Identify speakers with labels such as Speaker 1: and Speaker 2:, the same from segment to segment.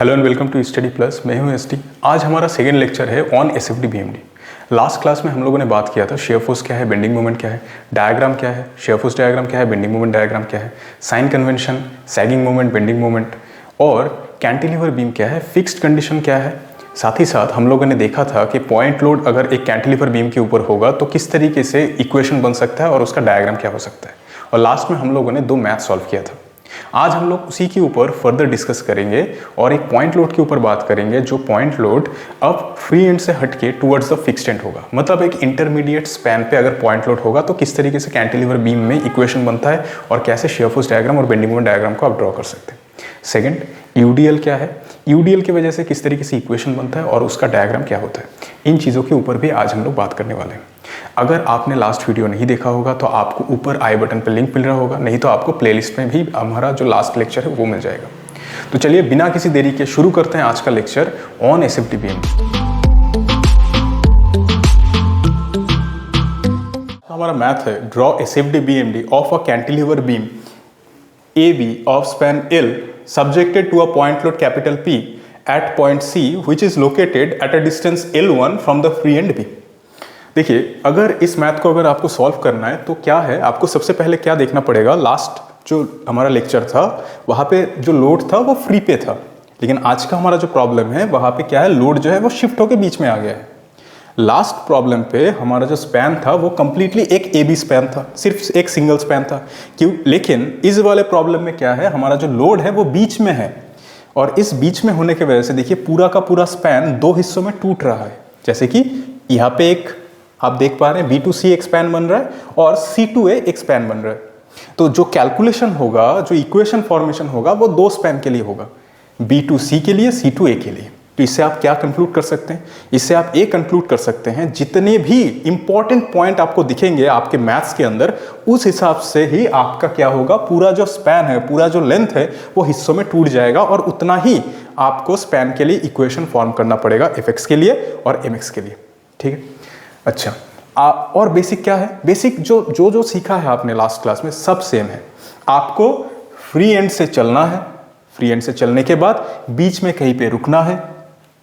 Speaker 1: Hello and welcome to study plus. मैं हूं ST. आज हमारा सेकेंड लेक्चर है on SFD BMD. Last class में हम लोगों ने बात किया था शेयर फोर्स क्या है, बेंडिंग मोमेंट क्या है, डायग्राम क्या है, शेयर फोर्स डायग्राम क्या है, बेंडिंग मोमेंट डायग्राम क्या है, sign convention, sagging moment, bending moment और कैंटिलीवर बीम क्या है, फिक्स्ड कंडीशन क्या है। साथ ही साथ हम लोगों ने देखा था कि पॉइंट लोड अगर एक कैंटिलीवर बीम के ऊपर होगा तो किस तरीके से इक्वेशन बन सकता है और उसका डायग्राम क्या हो सकता है। और लास्ट में हम लोगों ने 2 मैथ सॉल्व किया था। आज हम लोग उसी के ऊपर फर्दर डिस्कस करेंगे और एक पॉइंट लोड के ऊपर बात करेंगे, जो पॉइंट लोड अब फ्री एंड से हटके टुवर्ड्स द फिक्स्ड एंड होगा। मतलब एक इंटरमीडिएट स्पैन पे अगर पॉइंट लोड होगा तो किस तरीके से कैंटिलीवर बीम में इक्वेशन बनता है और कैसे शेयर फोर्स डायग्राम और बेंडिंग मोमेंट डायग्राम को आप ड्रॉ कर सकते हैं। सेकंड, यूडीएल क्या है, यूडीएल की वजह से किस तरीके से इक्वेशन बनता है और उसका डायग्राम क्या होता है। इन चीज़ों के ऊपर भी आज हम लोग बात करने वाले हैं। अगर आपने लास्ट वीडियो नहीं देखा होगा तो आपको ऊपर आई बटन पर लिंक मिल रहा होगा, नहीं तो आपको प्लेलिस्ट में भी हमारा जो लास्ट लेक्चर है वो मिल जाएगा। तो चलिए बिना किसी देरी के शुरू करते हैं आज का लेक्चर ऑन एसएफडी बीएमडी। हमारा मैथ है draw SFD BMD of a cantilever beam AB of span L subjected to a point load capital P at point C which is located at a distance L1 from the free end B। देखिए, अगर इस math को अगर आपको solve करना है तो क्या है, आपको सबसे पहले क्या देखना पड़ेगा। लास्ट जो हमारा लेक्चर था वहाँ पे जो लोड था वो फ्री पे था, लेकिन आज का हमारा जो प्रॉब्लम है वहाँ पे क्या है, लोड जो है वो शिफ्ट होके बीच में आ गया है। लास्ट प्रॉब्लम पे हमारा जो स्पैन था वो कंप्लीटली एक AB स्पैन था, सिर्फ एक सिंगल स्पैन था क्यों। लेकिन इस वाले प्रॉब्लम में क्या है, हमारा जो लोड है वो बीच में है और इस बीच में होने की वजह से देखिए पूरा का पूरा स्पैन 2 हिस्सों में टूट रहा है। जैसे कि यहाँ पे एक आप देख पा रहे हैं B2C एक स्पैन बन रहा है और C2A एक स्पैन बन रहा है। तो जो कैलकुलेशन होगा, जो इक्वेशन फॉर्मेशन होगा वो 2 स्पैन के लिए होगा, B2C के लिए, C2A के लिए। तो इससे आप क्या कंक्लूड कर सकते हैं, इससे आप ये कंक्लूड कर सकते हैं जितने भी इंपॉर्टेंट पॉइंट आपको दिखेंगे आपके मैथ्स के अंदर, उस हिसाब से ही आपका क्या होगा, पूरा जो स्पैन है, पूरा जो लेंथ है वो हिस्सों में टूट जाएगा और उतना ही आपको स्पैन के लिए इक्वेशन फॉर्म करना पड़ेगा fx के लिए और mx के लिए। ठीक है, अच्छा। और बेसिक क्या है, बेसिक जो सीखा है आपने लास्ट क्लास में सब सेम है। आपको फ्री एंड से चलना है, फ्री एंड से चलने के बाद बीच में कहीं पे रुकना है,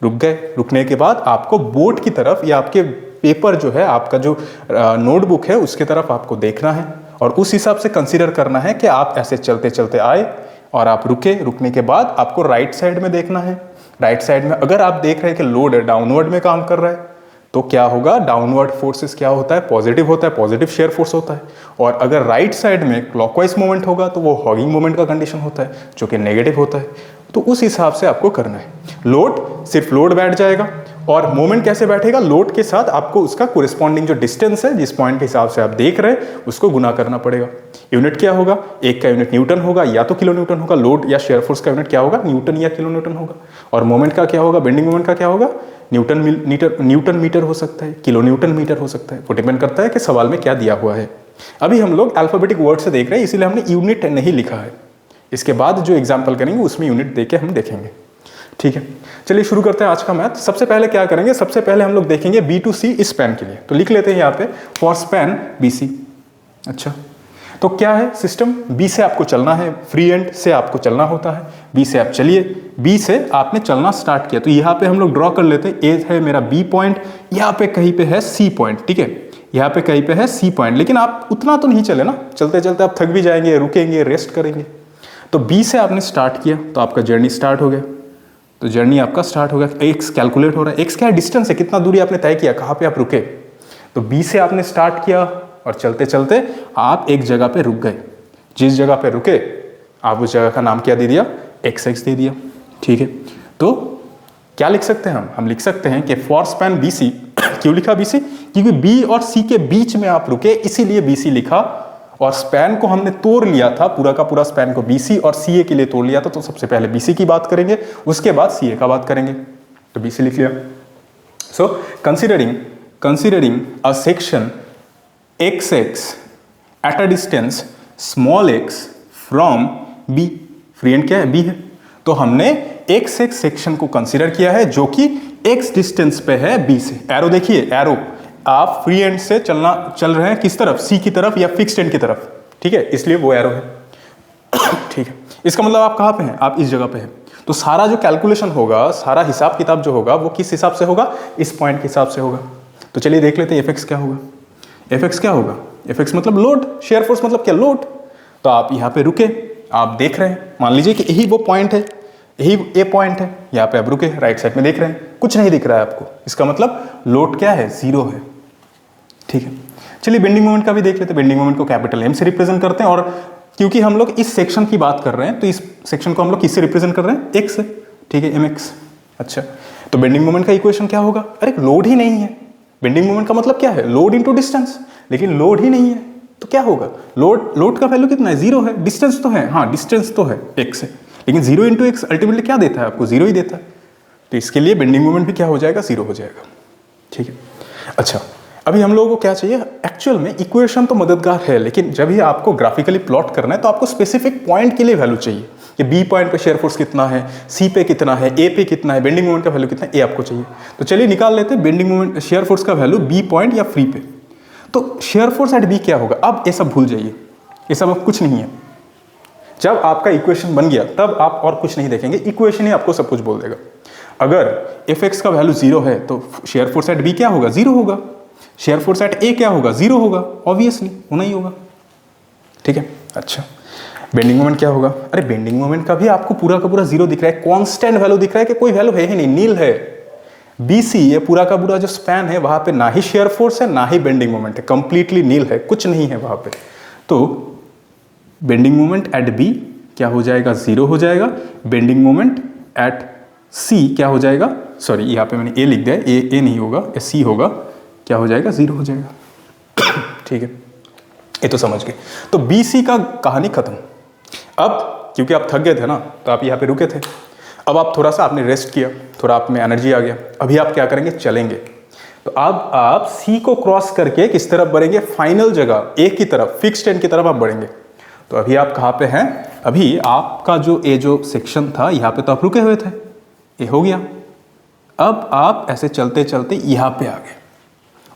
Speaker 1: रुक गए, रुकने के बाद आपको बोर्ड की तरफ या आपके पेपर जो है, आपका जो नोटबुक है उसके तरफ आपको देखना है और उस हिसाब से कंसीडर करना है कि आप ऐसे चलते चलते आए और आप रुके। रुकने के बाद आपको राइट साइड में देखना है। राइट साइड में अगर आप देख रहे हैं कि लोड डाउनवर्ड में काम कर रहा है तो क्या होगा, डाउनवर्ड फोर्सेस क्या होता है, पॉजिटिव होता है, पॉजिटिव शेयर फोर्स होता है। और अगर राइट साइड में क्लॉकवाइज मूवमेंट होगा तो वो हॉगिंग मूवमेंट का कंडीशन होता है जो कि नेगेटिव होता है। तो उस हिसाब से आपको करना है। लोड सिर्फ लोड बैठ जाएगा और मोमेंट कैसे बैठेगा, लोड के साथ आपको उसका कोरिस्पॉन्डिंग जो डिस्टेंस है, जिस पॉइंट के हिसाब से आप देख रहे हैं उसको गुना करना पड़ेगा। यूनिट क्या होगा, एक का यूनिट न्यूटन होगा या तो किलो न्यूटन होगा, लोड या शेयर फोर्स का यूनिट क्या होगा, न्यूटन या किलो न्यूटन होगा। और मोमेंट का क्या होगा, बेंडिंग मोमेंट का क्या होगा, न्यूटन मीटर हो सकता है, किलो न्यूटन मीटर हो सकता है। वो डिपेंड करता है कि सवाल में क्या दिया हुआ है। अभी हम लोग अल्फाबेटिक वर्ड से देख रहे हैं इसीलिए हमने यूनिट नहीं लिखा है। इसके बाद जो एग्जाम्पल करेंगे उसमें यूनिट देके हम देखेंगे। ठीक है, चलिए शुरू करते हैं आज का मैथ। सबसे पहले क्या करेंगे, सबसे पहले हम लोग देखेंगे B2C स्पैन के लिए। तो लिख लेते हैं यहाँ पे फॉर स्पैन BC। अच्छा, तो क्या है सिस्टम, B से आपको चलना है, फ्री एंड से आपको चलना होता है। B से आप चलिए, B से आपने चलना स्टार्ट किया तो यहाँ पे हम लोग ड्रॉ कर लेते हैं। A है मेरा B पॉइंट, यहाँ पे कहीं पे है C पॉइंट। ठीक है, यहाँ पे कहीं पे है C पॉइंट, लेकिन आप उतना तो नहीं चले ना, चलते चलते आप थक भी जाएंगे, रुकेंगे, रेस्ट करेंगे। तो B से आपने स्टार्ट किया तो आपका जर्नी स्टार्ट हो गया। तो जर्नी आपका स्टार्ट हो गया, x कैलकुलेट हो रहा है। x क्या है, डिस्टेंस है, कितना दूरी आपने तय किया, कहाँ पे आप रुके। तो B से आपने स्टार्ट किया और चलते चलते आप एक जगह पे रुक गए। जिस जगह पे रुके आप उस जगह का नाम क्या दे दिया, xx दे दिया। ठीक है, तो क्या लिख सकते हैं हम लिख सकते हैं कि फॉर स्पैन BC क्यों लिखा BC, क्योंकि B और C के बीच में आप रुके इसीलिए BC लिखा। और स्पैन को हमने तोड़ लिया था, पूरा का पूरा स्पैन को BC और CA के लिए तोड़ लिया था। तो सबसे पहले BC की बात करेंगे, उसके बाद CA का बात करेंगे। तो BC लिख लिया। So considering a section XX eight a distance small x from B, free and क्या है, B है। तो हमने XX सेक्शन को कंसिडर किया है जो कि x डिस्टेंस पे है B से। एरो देखिए, एरो आप फ्री एंड से चल रहे हैं किस तरफ, C की तरफ या फिक्स्ड एंड की तरफ। ठीक है, इसलिए वो एरो है। ठीक है, इसका मतलब आप कहाँ पे हैं, आप इस जगह पे हैं। तो सारा जो कैलकुलेशन होगा, सारा हिसाब किताब जो होगा वो किस हिसाब से होगा, इस पॉइंट के हिसाब से होगा। तो चलिए देख लेते हैं एफ एक्स क्या होगा। एफ एक्स क्या होगा, एफ एक्स मतलब लोड, शेयर फोर्स मतलब क्या, लोड। तो आप यहाँ पे रुके, आप देख रहे हैं, मान लीजिए कि यही वो पॉइंट है, यही ए पॉइंट है, यहाँ पे आप रुके, राइट साइड में देख रहे हैं, कुछ नहीं दिख रहा है आपको, इसका मतलब लोड क्या है, जीरो है। ठीक है, चलिए बेंडिंग मोमेंट का भी देख लेते हैं। बेंडिंग मोमेंट को कैपिटल एम से रिप्रेजेंट करते हैं, और क्योंकि हम लोग इस सेक्शन की बात कर रहे हैं तो इस सेक्शन को हम लोग किससे रिप्रेजेंट कर रहे हैं, एक्स से। ठीक है, एम एक्स। अच्छा, तो बेंडिंग मोमेंट का इक्वेशन क्या होगा, अरे लोड ही नहीं है। बेंडिंग मोमेंट का मतलब क्या है, लोड इनटू डिस्टेंस, लेकिन लोड ही नहीं है तो क्या होगा, लोड का वैल्यू कितना है, जीरो है। डिस्टेंस तो है, हाँ डिस्टेंस तो है एक्स है, लेकिन जीरो इंटू एक्स अल्टीमेटली क्या देता है आपको, जीरो ही देता है। तो इसके लिए बेंडिंग मोमेंट भी क्या हो जाएगा, जीरो हो जाएगा। ठीक है, अच्छा अभी हम लोगों को क्या चाहिए, एक्चुअल में इक्वेशन तो मददगार है, लेकिन जब ही आपको ग्राफिकली प्लॉट करना है तो आपको स्पेसिफिक पॉइंट के लिए वैल्यू चाहिए कि बी पॉइंट पे शेयर फोर्स कितना है, सी पे कितना है, ए पे कितना है, बेंडिंग मोमेंट का वैल्यू कितना है, ए आपको चाहिए। तो चलिए निकाल लेते हैं बेंडिंग मोमेंट, शेयर फोर्स का वैल्यू बी पॉइंट या फ्री पे। तो शेयर फोर्स एट बी क्या होगा, अब ये सब भूल जाइए, ये सब अब कुछ नहीं है। जब आपका इक्वेशन बन गया तब आप और कुछ नहीं देखेंगे, इक्वेशन ही आपको सब कुछ बोल देगा। अगर एफ एक्स का वैल्यू जीरो है तो शेयर फोर्स एट बी क्या होगा, जीरो होगा। शेयर फोर्स एट ए क्या होगा, जीरो होगा, ऑब्वियसली होना ही होगा। ठीक है, अच्छा बेंडिंग मोमेंट क्या होगा, अरे बेंडिंग मोमेंट का भी आपको पूरा का पूरा जीरो दिख रहा है, कांस्टेंट वैल्यू दिख रहा है कि कोई वैल्यू है ही नहीं, नील है। बीसी ये पूरा का पूरा जो स्पैन है वहां पे ना ही शेयर फोर्स है ना ही बेंडिंग मोमेंट है, कंप्लीटली नील है, कुछ नहीं है वहां पे। तो बेंडिंग मोमेंट एट बी क्या हो जाएगा, जीरो हो जाएगा। बेंडिंग मोमेंट एट सी क्या हो जाएगा, सॉरी यहाँ पे मैंने ए लिख दिया, ए नहीं होगा, ए सी होगा, क्या हो जाएगा, जीरो हो जाएगा। ठीक है, ये तो समझ गए। तो बी सी का कहानी खत्म। अब क्योंकि आप थक गए थे ना तो आप यहाँ पे रुके थे, अब आप थोड़ा सा आपने रेस्ट किया, थोड़ा आप में एनर्जी आ गया, अभी आप क्या करेंगे, चलेंगे। तो अब आप सी को क्रॉस करके किस तरफ बढ़ेंगे, फाइनल जगह ए की तरफ, फिक्स्ड एंड की तरफ आप बढ़ेंगे। तो अभी आप कहाँ पे हैं, अभी आपका जो सेक्शन था यहाँ पे तो आप रुके हुए थे, ये हो गया। अब आप ऐसे चलते चलते यहाँ पे आ गए,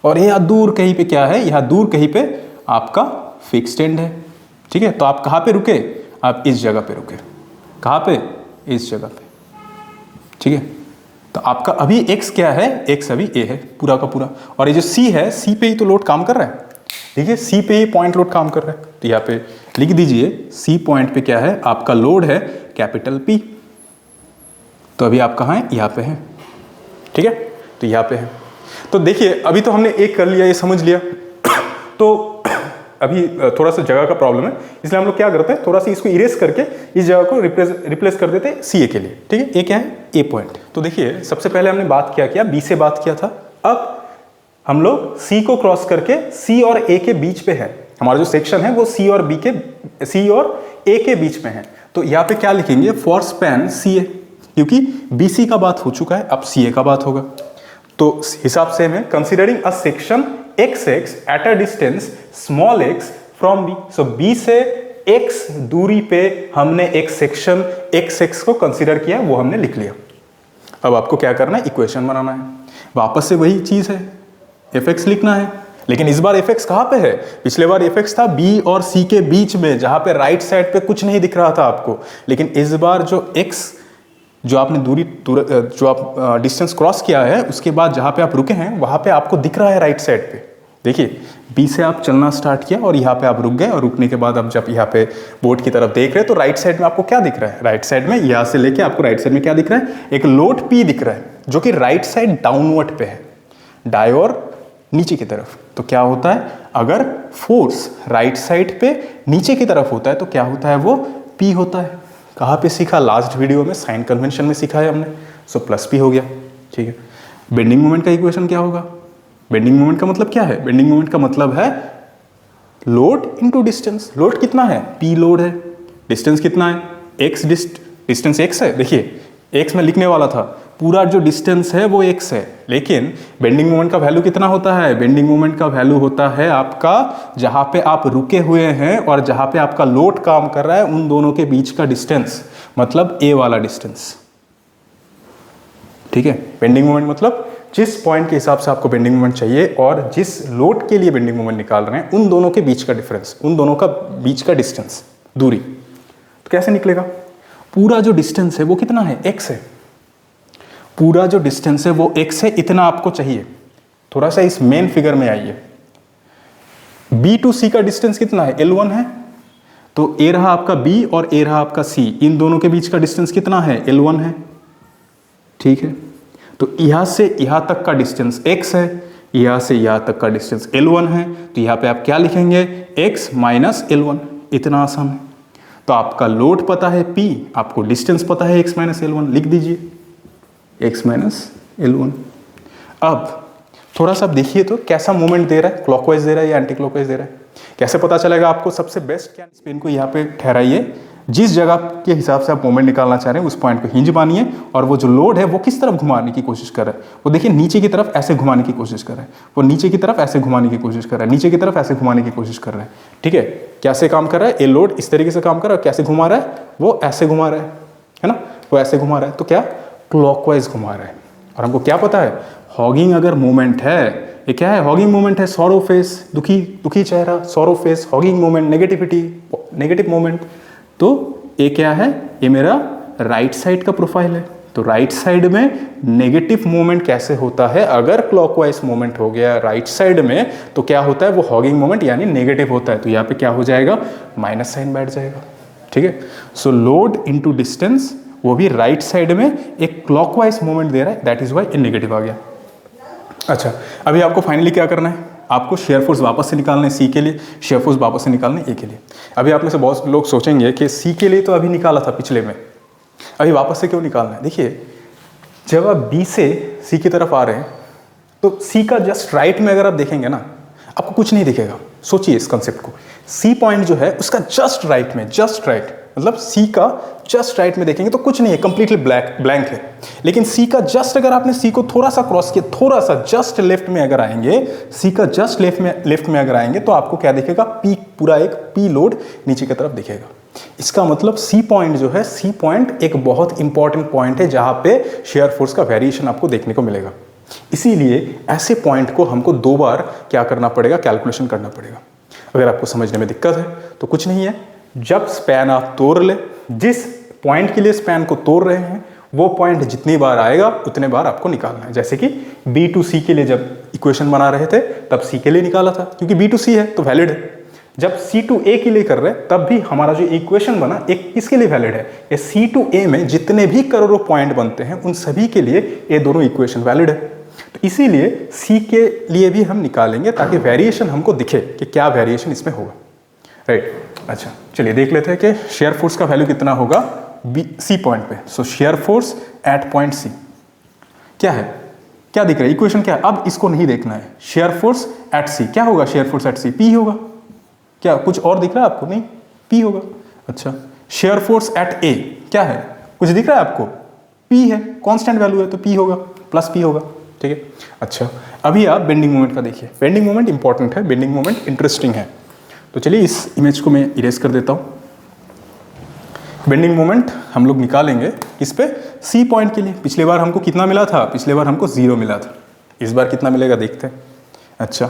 Speaker 1: और यहाँ दूर कहीं पे क्या है, यहाँ दूर कहीं पे आपका फिक्स्ड एंड है। ठीक है, तो आप कहाँ पे रुके, आप इस जगह पे रुके, कहाँ पे, इस जगह पे। ठीक है, तो आपका अभी x क्या है, x अभी a है पूरा का पूरा, और ये जो c है, c पे ही तो लोड काम कर रहा है। ठीक है, c पे ही पॉइंट लोड काम कर रहा है। तो यहाँ पे लिख दीजिए c पॉइंट पे क्या है, आपका लोड है कैपिटल P। तो अभी आप कहाँ हैं, यहाँ पे हैं। ठीक है, तो यहाँ पे है। तो देखिए अभी तो हमने एक कर लिया, ये समझ लिया। तो अभी थोड़ा सा जगह का प्रॉब्लम है, इसलिए हम लोग क्या करते हैं, थोड़ा सा इसको इरेज करके इस जगह को रिप्लेस कर देते हैं सी ए के लिए। ठीक है, ए क्या है, ए पॉइंट। तो देखिए सबसे पहले हमने बात क्या किया, बी से बात किया था। अब हम लोग सी को क्रॉस करके सी और ए के बीच पे है, हमारा जो सेक्शन है वो सी और ए के बीच में है। तो यहाँ पे क्या लिखेंगे, फॉर स्पैन सी ए, क्योंकि बी सी का बात हो चुका है, अब सी ए का बात होगा। तो हिसाब से में considering a section X X at a distance small X from B, so B से एक्स दूरी पे हमने एक सेक्शन एक्स एक्स को कंसिडर किया, वो हमने लिख लिया। अब आपको क्या करना है, इक्वेशन बनाना है, वापस से वही चीज है, एफ एक्स लिखना है। लेकिन इस बार एफ एक्स कहाँ पे है, पिछले बार एफ एक्स था बी और सी के बीच में, जहां पे राइट साइड पे कुछ नहीं दिख रहा था आपको। लेकिन इस बार जो एक्स, जो आपने जो आप डिस्टेंस क्रॉस किया है, उसके बाद जहाँ पे आप रुके हैं वहाँ पे आपको दिख रहा है राइट साइड पे। देखिए बी से आप चलना स्टार्ट किया और यहाँ पे आप रुक गए, और रुकने के बाद आप जब यहाँ पे बोर्ड की तरफ देख रहे हैं तो राइट साइड में आपको क्या दिख रहा है, राइट साइड में यहाँ से लेके आपको राइट साइड में क्या दिख रहा है, एक लोड पी दिख रहा है, जो कि राइट साइड डाउनवर्ड पे है, डायोर नीचे की तरफ। तो क्या होता है, अगर फोर्स राइट साइड पे नीचे की तरफ होता है तो क्या होता है, वो पी होता है। कहाँ पे सीखा, लास्ट वीडियो में साइन कन्वेंशन में सीखा है हमने। सो प्लस पी हो गया। ठीक है, बेंडिंग मोमेंट का इक्वेशन क्या होगा, बेंडिंग मोमेंट का मतलब क्या है, बेंडिंग मोमेंट का मतलब है लोड इनटू डिस्टेंस। लोड कितना है, पी लोड है, डिस्टेंस कितना है, एक्स, डिस्टेंस एक्स है। देखिए एक्स में लिखने वाला था, पूरा जो डिस्टेंस है वो एक्स है, लेकिन बेंडिंग मोमेंट का वैल्यू कितना होता है, बेंडिंग मोमेंट का वैल्यू होता है आपका जहां पे आप रुके हुए हैं और जहां पे आपका लोड काम कर रहा है, उन दोनों के बीच का डिस्टेंस, मतलब ए वाला डिस्टेंस। ठीक है, बेंडिंग मोमेंट मतलब जिस पॉइंट के हिसाब से आपको बेंडिंग मोमेंट चाहिए और जिस लोड के लिए बेंडिंग मोमेंट निकाल रहे हैं, उन दोनों के बीच का डिफरेंस, उन दोनों का बीच का डिस्टेंस, दूरी। तो कैसे निकलेगा, पूरा जो डिस्टेंस है वो कितना है, x है। पूरा जो डिस्टेंस है वो x है, इतना आपको चाहिए। थोड़ा सा इस मेन फिगर में आइए। B टू C का डिस्टेंस कितना है, L1 है। तो A रहा आपका B और A रहा आपका C, इन दोनों के बीच का डिस्टेंस कितना है, L1 है। ठीक है, तो यहां से यहां तक का डिस्टेंस x है, यहां से यहां तक का डिस्टेंस L1 है। तो यहां पे आप क्या लिखेंगे, x माइनस L1, इतना आसान है। तो आपका लोड पता है P, आपको डिस्टेंस पता है x माइनस L1, लिख दीजिए x माइनस L1। अब थोड़ा सा देखिए तो कैसा मूवमेंट दे रहा है, क्लॉकवाइज दे रहा है या एंटी क्लॉकवाइज दे रहा है, कैसे पता चलेगा आपको। सबसे बेस्ट क्या, पेन को यहाँ पे ठहराइए, जिस जगह के हिसाब से आप मूवमेंट निकालना चाह रहे हैं उस पॉइंट को हिंज मानिए, और वो जो लोड है वो किस तरफ घुमाने की कोशिश कर रहा है, वो देखिए नीचे की तरफ ऐसे घुमाने की कोशिश कर रहा है, वो नीचे की तरफ ऐसे घुमाने की कोशिश कर रहा है, नीचे की तरफ ऐसे घुमाने की कोशिश कर रहा है। ठीक है, कैसे काम कर रहा है, ये लोड इस तरीके से काम कर रहा है, कैसे घुमा रहा है, वो ऐसे घुमा रहा है ना, वो ऐसे घुमा रहा है, तो क्या क्लॉकवाइज घुमा रहा है। और हमको क्या पता है, हॉगिंग अगर मूवमेंट है, ये क्या है, हॉगिंग मूवमेंट है, सॉरो फेस, दुखी चेहरा, sorrow face, hugging movement, negativity, negative movement. तो ये क्या है, ये मेरा राइट साइड का प्रोफाइल है। तो राइट साइड में नेगेटिव मूवमेंट कैसे होता है, अगर क्लॉकवाइज मूवमेंट हो गया राइट साइड में, तो क्या होता है, वो हॉगिंग मूवमेंट यानी नेगेटिव होता है। तो यहाँ पे क्या हो जाएगा, माइनस साइन बैठ जाएगा। ठीक है, सो लोड इनटू डिस्टेंस, वो भी राइट साइड में एक क्लॉकवाइज मूवमेंट दे रहा है, दैट इज वाई नेगेटिव आ गया। अच्छा, अभी आपको फाइनली क्या करना है, आपको शेयर फोर्स वापस से निकालना है सी के लिए, शेयर फोर्स वापस से निकालना है ए के लिए। अभी आप में से बहुत लोग सोचेंगे कि सी के लिए तो अभी निकाला था पिछले में, अभी वापस से क्यों निकालना है। देखिए, जब आप बी से सी की तरफ आ रहे हैं तो सी का जस्ट राइट में अगर आप देखेंगे ना, आपको कुछ नहीं दिखेगा। सोचिए इस कंसेप्ट को, सी पॉइंट जो है उसका जस्ट राइट में, जस्ट राइट मतलब सी का जस्ट राइट में देखेंगे तो कुछ नहीं है, कंप्लीटली ब्लैंक है। लेकिन सी का जस्ट, अगर आपने सी को थोड़ा सा क्रॉस किया, थोड़ा सा जस्ट लेफ्ट में अगर आएंगे, सी का जस्ट लेफ्ट में अगर आएंगे तो आपको क्या दिखेगा, पी, पूरा एक पी लोड नीचे की तरफ दिखेगा। इसका मतलब सी पॉइंट जो है, सी पॉइंट एक बहुत इंपॉर्टेंट पॉइंट है जहां पे शेयर फोर्स का वेरिएशन आपको देखने को मिलेगा। इसीलिए ऐसे पॉइंट को हमको 2 बार क्या करना पड़ेगा, कैलकुलेशन करना पड़ेगा। अगर आपको समझने में दिक्कत है तो कुछ नहीं है, जब स्पैन आप तोड़ ले, जिस पॉइंट के लिए स्पैन को तोड़ रहे हैं वो पॉइंट जितनी बार आएगा उतने बार आपको निकालना है। जैसे कि बी टू सी के लिए जब इक्वेशन बना रहे थे तब सी के लिए निकाला था, क्योंकि बी टू सी है तो वैलिड है। जब सी टू ए के लिए कर रहे हैं तब भी हमारा जो इक्वेशन बना एक किसके लिए वैलिड है, ये सी टू ए में जितने भी करोड़ों पॉइंट बनते हैं उन सभी के लिए ये दोनों इक्वेशन वैलिड है। तो इसीलिए सी के लिए भी हम निकालेंगे ताकि वेरिएशन हमको दिखे कि क्या वेरिएशन इसमें होगा, राइट। अच्छा, चलिए देख लेते हैं कि शेयर फोर्स का वैल्यू कितना होगा बी सी पॉइंट पे। So shear force at point C क्या है, क्या दिख रहा है, इक्वेशन क्या है। अब इसको नहीं देखना है, शेयर फोर्स एट सी क्या होगा, shear force at C P होगा। क्या कुछ और दिख रहा है आपको, नहीं, पी होगा। अच्छा, शेयर फोर्स एट ए क्या है, कुछ दिख रहा है आपको, पी है, कांस्टेंट वैल्यू है तो पी होगा, प्लस पी होगा। ठीक है, अच्छा अभी आप बेंडिंग मोमेंट का देखिए। बेंडिंग मोमेंट इंपॉर्टेंट है, बेंडिंग मोमेंट इंटरेस्टिंग है। तो चलिए इस इमेज को मैं इरेज कर देता हूँ। बेंडिंग मोमेंट हम लोग निकालेंगे इस पे सी पॉइंट के लिए। पिछली बार हमको कितना मिला था, पिछले बार हमको 0 मिला था, इस बार कितना मिलेगा देखते हैं। अच्छा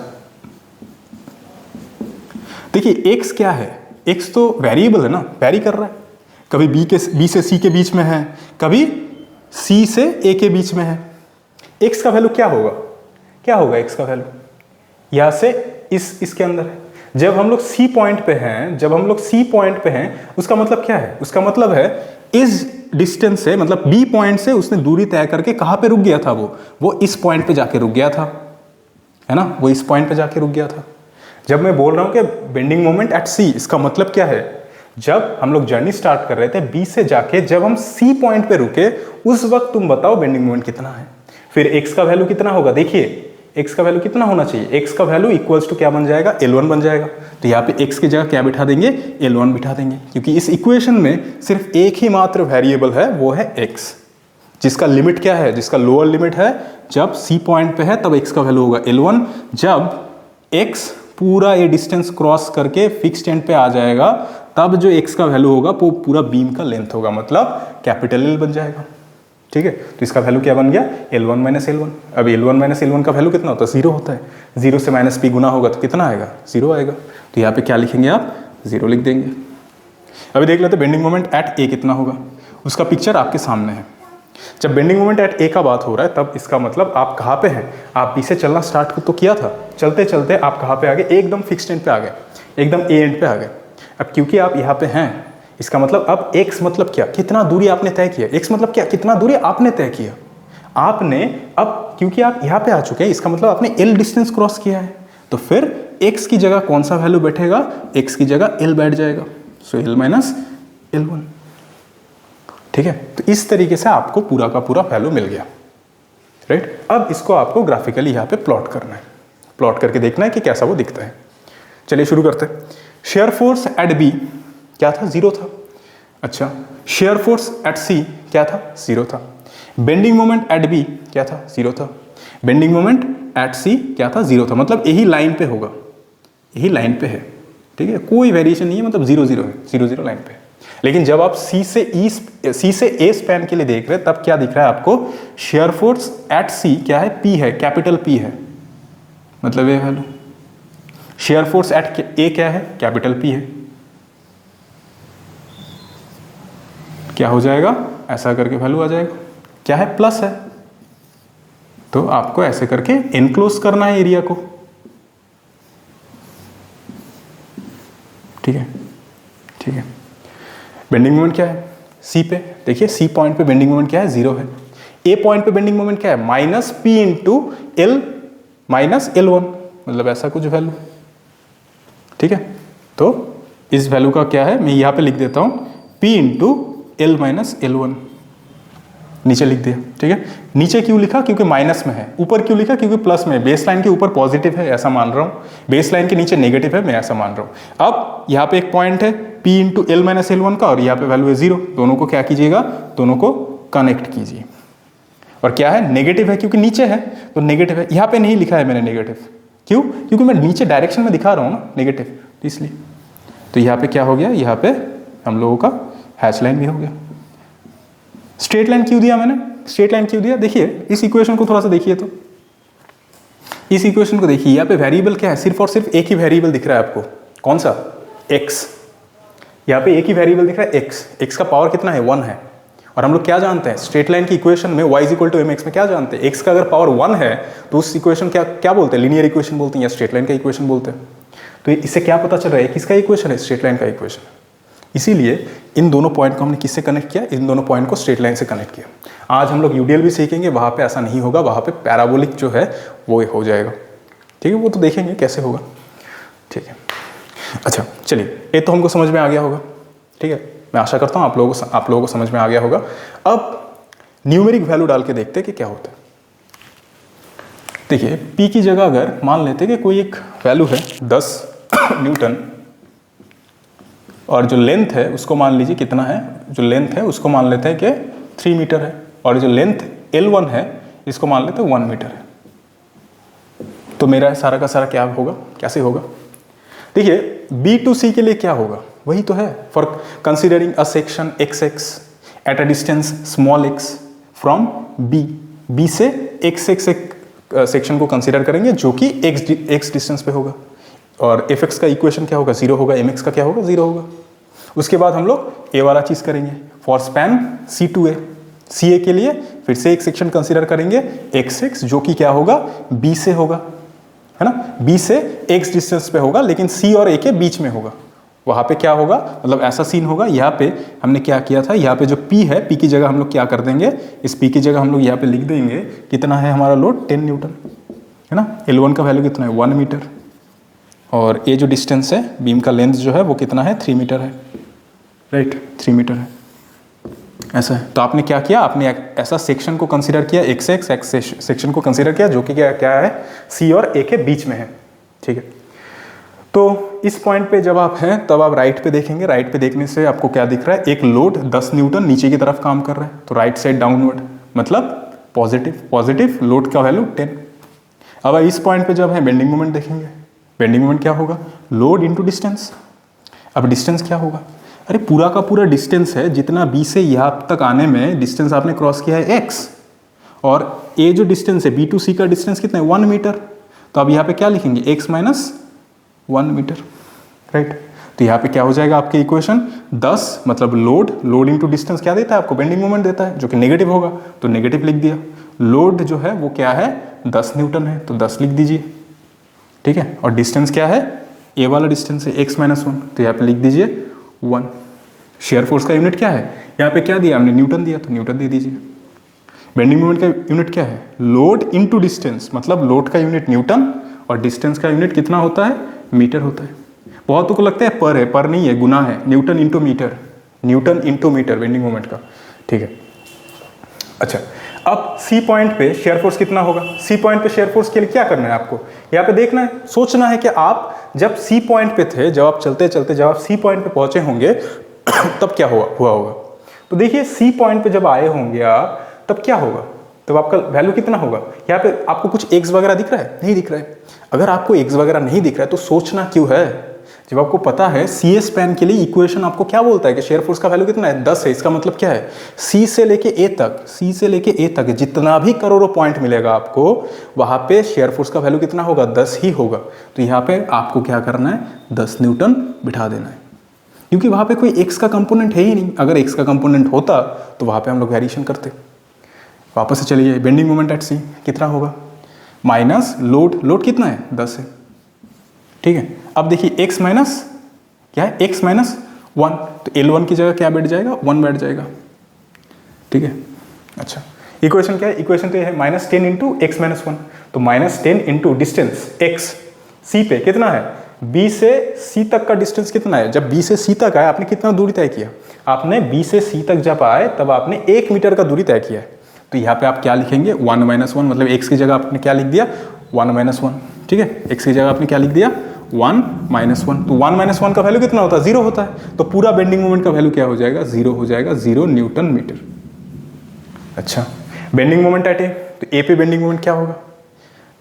Speaker 1: देखिए, x क्या है, x तो वेरिएबल है ना, वेरी कर रहा है, कभी बी से सी के बीच में है, कभी सी से ए के बीच में है। x का वैल्यू क्या होगा, क्या होगा x का वैल्यू, यहां से इसके अंदर है। जब हम लोग सी पॉइंट पे हैं, जब हम लोग सी पॉइंट पे हैं, उसका मतलब क्या है, उसका मतलब है इस डिस्टेंस से, मतलब बी पॉइंट से उसने दूरी तय करके कहां पे रुक गया था, वो इस पॉइंट पे जाके रुक गया था, है ना, वो इस पॉइंट पे जाके रुक गया था। जब मैं बोल रहा हूं कि बेंडिंग मोमेंट एट सी, इसका मतलब क्या है, जब हम लोग जर्नी स्टार्ट कर रहे थे बी से जाके, जब हम सी पॉइंट पे रुके उस वक्त तुम बताओ बेंडिंग मोमेंट कितना है। फिर x का वैल्यू कितना होगा, देखिए x का वैल्यू कितना होना चाहिए, x का वैल्यू इक्वल्स टू क्या बन जाएगा, L1 बन जाएगा। तो यहाँ पे x की जगह क्या बिठा देंगे, L1 बिठा देंगे, क्योंकि इस इक्वेशन में सिर्फ एक ही मात्र वेरिएबल है, वो है x, जिसका लिमिट क्या है, जिसका लोअर लिमिट है जब c पॉइंट पे है तब x का वैल्यू होगा L1, जब x पूरा ये डिस्टेंस क्रॉस करके फिक्स्ड एंड पे आ जाएगा तब जो x का वैल्यू होगा वो पूरा बीम का लेंथ होगा, मतलब कैपिटल L बन जाएगा। ठीक है, तो इसका वैल्यू क्या बन गया, L1 माइनस L1। अब L1 माइनस L1 का वैल्यू कितना होता है, 0 होता है। 0 से माइनस p गुना होगा तो कितना आएगा, 0 आएगा। तो यहाँ पे क्या लिखेंगे आप, 0 लिख देंगे। अभी देख लेते बेंडिंग मोमेंट एट ए कितना होगा। उसका पिक्चर आपके सामने है। जब बेंडिंग मोमेंट एट ए का बात हो रहा है तब इसका मतलब आप कहाँ पे हैं, आप बी से चलना स्टार्ट तो किया था, चलते चलते आप कहाँ पे आ गए, एकदम फिक्स्ड एंड पे आ गए, एकदम ए एंड पे आ गए। अब क्योंकि आप यहाँ पे हैं, इसका मतलब अब एक्स मतलब क्या, कितना दूरी आपने तय किया, एक्स मतलब क्या, कितना दूरी आपने तय किया आपने। अब क्योंकि आप यहाँ पे आ चुके हैं, इसका मतलब आपने एल डिस्टेंस क्रॉस किया है, तो फिर एक्स की जगह कौन सा वैल्यू बैठेगा, एक्स की जगह एल बैठ जाएगा, सो एल माइनस L1। ठीक है, तो इस तरीके से आपको पूरा का पूरा वैल्यू मिल गया, राइट। अब इसको आपको ग्राफिकली यहाँ पे प्लॉट करना है, प्लॉट करके देखना है कि कैसा वो दिखता है। चलिए शुरू करते हैं। शेयर फोर्स एट बी क्या था, 0 था। अच्छा, शेयर फोर्स एट सी क्या था, 0 था। बेंडिंग मोमेंट एट बी क्या था, 0 था। बेंडिंग मोमेंट एट सी क्या था, 0 था। मतलब यही लाइन पे होगा, यही लाइन पे है, ठीक है, कोई वेरिएशन नहीं है, मतलब 0 0 है, 0 0 लाइन पे है। लेकिन जब आप सी से ए स्पैन के लिए देख रहे हैं तब क्या दिख रहा है आपको, शेयर फोर्स एट सी क्या है, पी है, कैपिटल पी है, मतलब ये वैल्यू। शेयर फोर्स एट ए क्या है, कैपिटल पी है। क्या हो जाएगा, ऐसा करके वैल्यू आ जाएगा, क्या है, प्लस है। तो आपको ऐसे करके एनक्लोज करना है एरिया को, ठीक है, ठीक है। बेंडिंग मोमेंट क्या है, सी पे, देखिए सी पॉइंट पे बेंडिंग मोमेंट क्या है, 0 है। ए पॉइंट पे बेंडिंग मोमेंट क्या है, minus P into L minus L1, मतलब ऐसा कुछ वैल्यू, ठीक है। तो इस वैल्यू का क्या है, मैं यहाँ पे लिख देता हूँ P into L minus L1, नीचे लिख दिया, ठीक है। नीचे क्यों लिखा, क्योंकि माइनस में है। ऊपर क्यों लिखा, क्योंकि प्लस में है। बेस लाइन के ऊपर पॉजिटिव है ऐसा मान रहा हूँ, बेस लाइन के नीचे नेगेटिव है मैं ऐसा मान रहा हूँ। अब यहाँ पे एक पॉइंट है P into L minus L1 का, और यहाँ पे वैल्यू है 0। दोनों को क्या कीजिएगा, दोनों को कनेक्ट कीजिए। और क्या है, नेगेटिव है, क्योंकि नीचे है तो नेगेटिव है। यहाँ पे नहीं लिखा है मैंने नेगेटिव, क्यों, क्योंकि मैं नीचे डायरेक्शन में दिखा रहा हूँ ना नेगेटिव, इसलिए। तो यहाँ पे क्या हो गया, यहाँ पे हम लोगों का हैच लाइन भी हो गया। स्ट्रेट लाइन क्यों दिया मैंने, स्ट्रेट लाइन क्यों दिया, देखिए इस इक्वेशन को थोड़ा सा देखिए, तो इस इक्वेशन को देखिए, यहाँ पे वेरिएबल क्या है, सिर्फ और सिर्फ एक ही वेरिएबल दिख रहा है आपको, कौन सा, x। यहाँ पे एक ही वेरिएबल दिख रहा है x, x का पावर कितना है, 1 है। और हम लोग क्या जानते हैं, स्ट्रेट लाइन की इक्वेशन में y इक्वल टू mx में क्या जानते हैं, x का अगर पावर 1 है तो उस इक्वेशन क्या क्या बोलते हैं, लीनियर इक्वेशन बोलते हैं या स्ट्रेट लाइन का इक्वेशन बोलते हैं। तो इससे क्या पता चल रहा है, किसका इक्वेशन है, स्ट्रेट लाइन का इक्वेशन। इसीलिए इन दोनों पॉइंट को हमने किससे कनेक्ट किया, इन दोनों पॉइंट को स्ट्रेट लाइन से कनेक्ट किया। आज हम लोग यूडीएल भी सीखेंगे, वहाँ पे ऐसा नहीं होगा, वहाँ पे पैराबोलिक जो है वो हो जाएगा, ठीक है, वो तो देखेंगे कैसे होगा, ठीक है। अच्छा चलिए, ये तो हमको समझ में आ गया होगा, ठीक है, मैं आशा करता हूँ आप लोगों को समझ में आ गया होगा। अब न्यूमेरिक वैल्यू डाल के देखते हैं कि क्या होता है। देखिए पी की जगह अगर मान लेते कि कोई एक वैल्यू है 10 न्यूटन, और जो लेंथ है उसको मान लीजिए कितना है, जो लेंथ है उसको मान लेते हैं कि 3 मीटर है, और जो लेंथ L1 है इसको मान लेते हैं 1 मीटर है। तो मेरा सारा का सारा क्या होगा, कैसे होगा, देखिए B to C के लिए क्या होगा, वही तो है, for considering a section XX eight a distance small x from B से x सेक्शन को कंसिडर करेंगे जो कि x डिस्टेंस पे होगा, और fx का इक्वेशन क्या होगा, 0 होगा, mx का क्या होगा, 0 होगा। उसके बाद हम लोग a वाला चीज़ करेंगे, for span C to A, CA के लिए फिर से एक सेक्शन कंसिडर करेंगे XX जो कि क्या होगा, B से होगा, है ना, B से x डिस्टेंस पे होगा लेकिन C और A के बीच में होगा। वहाँ पे क्या होगा, मतलब ऐसा सीन होगा, यहाँ पे हमने क्या किया था, यहाँ पे जो P है, P की जगह हम लोग क्या कर देंगे, इस P की जगह हम लोग यहाँ पे लिख देंगे कितना है हमारा लोड, 10 न्यूटन, है ना। L1 का वैल्यू कितना है, 1 मीटर, और ये जो डिस्टेंस है, बीम का लेंथ जो है वो कितना है, 3 मीटर है, राइट, 3 मीटर है, ऐसा है। तो आपने क्या किया, आपने ऐसा सेक्शन को कंसीडर किया, XX सेक्शन को कंसीडर किया जो कि क्या है, C और A के बीच में है, ठीक है। तो इस पॉइंट पे जब आप हैं तब आप राइट पे देखेंगे, राइट पे देखने से आपको क्या दिख रहा है, एक लोड 10 न्यूटन नीचे की तरफ काम कर रहा है, तो राइट साइड डाउनवर्ड, मतलब पॉजिटिव लोड का वैल्यू 10। अब इस पॉइंट पे जब है बेंडिंग मोमेंट देखेंगे, बेंडिंग मोमेंट क्या होगा, लोड इंटू डिस्टेंस। अब डिस्टेंस क्या होगा, अरे पूरा का पूरा डिस्टेंस है, जितना B से यहाँ तक आने में डिस्टेंस आपने क्रॉस किया है x, और A जो डिस्टेंस है B to C का डिस्टेंस कितना है, 1 मीटर। तो अब यहाँ पे क्या लिखेंगे, x माइनस 1 मीटर, राइट। तो यहाँ पे क्या हो जाएगा आपके इक्वेशन 10 मतलब लोड इंटू डिस्टेंस क्या देता है आपको, बेंडिंग मोमेंट देता है, जो कि नेगेटिव होगा तो नेगेटिव लिख दिया। लोड जो है वो क्या है 10 न्यूटन है तो 10 लिख दीजिए, ठीक है। और डिस्टेंस क्या है, ए वाला डिस्टेंस है x - 1 तो यहाँ पे लिख दीजिए 1। शेयर फोर्स का यूनिट क्या है, यहाँ पे क्या दिया हमने, न्यूटन दिया तो न्यूटन दे दीजिए। बेंडिंग मोमेंट का यूनिट क्या है, लोड इनटू डिस्टेंस, मतलब लोड का यूनिट न्यूटन और डिस्टेंस का यूनिट कितना होता है, मीटर होता है। बहुतों को लगता है पर नहीं है, गुना है, newton into metre bending moment का, ठीक है। अच्छा, अब सी पॉइंट पे शेयर फोर्स कितना होगा, सी पॉइंट पे शेयर फोर्स के लिए क्या करना है आपको, यहाँ पे देखना है, सोचना है कि आप जब सी पॉइंट पे थे, जब आप चलते चलते जब आप सी पॉइंट पे पहुंचे होंगे तब क्या हुआ होगा। तो देखिए सी पॉइंट पे जब आए होंगे आप तब क्या होगा, तब आपका वैल्यू कितना होगा। यहाँ पे आपको कुछ एक्स वगैरह दिख रहा है, नहीं दिख रहा है। अगर आपको एक्स वगैरह नहीं दिख रहा है तो सोचना क्यों है, जब आपको पता है सी एस स्पैन के लिए इक्वेशन आपको क्या बोलता है कि शेयर फोर्स का वैल्यू कितना है 10 है। इसका मतलब क्या है, सी से लेके ए तक जितना भी करोड़ों पॉइंट मिलेगा आपको, वहां पे शेयर फोर्स का वैल्यू कितना होगा, 10 ही होगा। तो यहाँ पे आपको क्या करना है, 10 न्यूटन बिठा देना है, क्योंकि वहां पे कोई एक्स का कंपोनेंट है ही नहीं। अगर एक्स का कंपोनेंट होता तो वहां पे हम लोग वेरिएशन करते। वापस से चलिए, बेंडिंग मोमेंट एट सी कितना होगा, माइनस लोड कितना है 10 है, ठीक है। अब देखिए x माइनस क्या है, x माइनस 1 तो L1 की जगह क्या बैठ जाएगा, 1 बैठ जाएगा, ठीक है। अच्छा, इक्वेशन क्या है, इक्वेशन तो ये है -10 इंटू x माइनस 1, तो -10 इंटू डिस्टेंस x c पे कितना है, b से c तक का डिस्टेंस कितना है। जब b से c तक आए आपने कितना दूरी तय किया, आपने b से c तक जब आए तब आपने 1 मीटर का दूरी तय किया है। तो यहाँ पे आप क्या लिखेंगे, 1 - 1 मतलब x की जगह आपने क्या लिख दिया, 1 - 1, ठीक है। x की जगह आपने क्या लिख दिया, 1 - 1। तो 1 - 1 का वैल्यू कितना होता है, 0 होता है। तो पूरा बेंडिंग मोमेंट का वैल्यू क्या हो जाएगा, 0 हो जाएगा, 0 न्यूटन मीटर। अच्छा, बेंडिंग मोमेंट एट ए, तो ए पे बेंडिंग मोमेंट क्या होगा,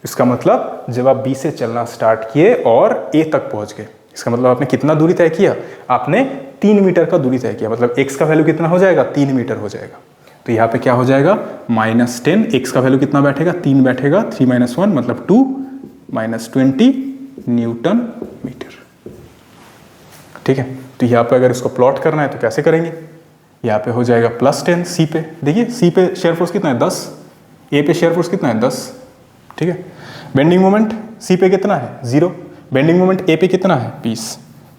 Speaker 1: इसका मतलब जब आप बी से चलना स्टार्ट किए और ए तक पहुंच गए, इसका मतलब आपने कितना दूरी तय किया, आपने 3 मीटर का दूरी तय किया, मतलब x का वैल्यू कितना हो जाएगा, 3 मीटर हो जाएगा। तो यहाँ पे क्या हो जाएगा, -10, x का वैल्यू कितना बैठेगा, 3 बैठेगा, 3 - 1 मतलब 2 -20 न्यूटन मीटर, ठीक है। तो यहाँ पे अगर इसको प्लॉट करना है तो कैसे करेंगे, यहाँ पे हो जाएगा +10 सी पे, देखिए सी पे शेयर फोर्स कितना है 10, ए पे शेयर फोर्स कितना है 10, ठीक है। बेंडिंग मोमेंट सी पे कितना है 0, बेंडिंग मोमेंट ए पे कितना है 20,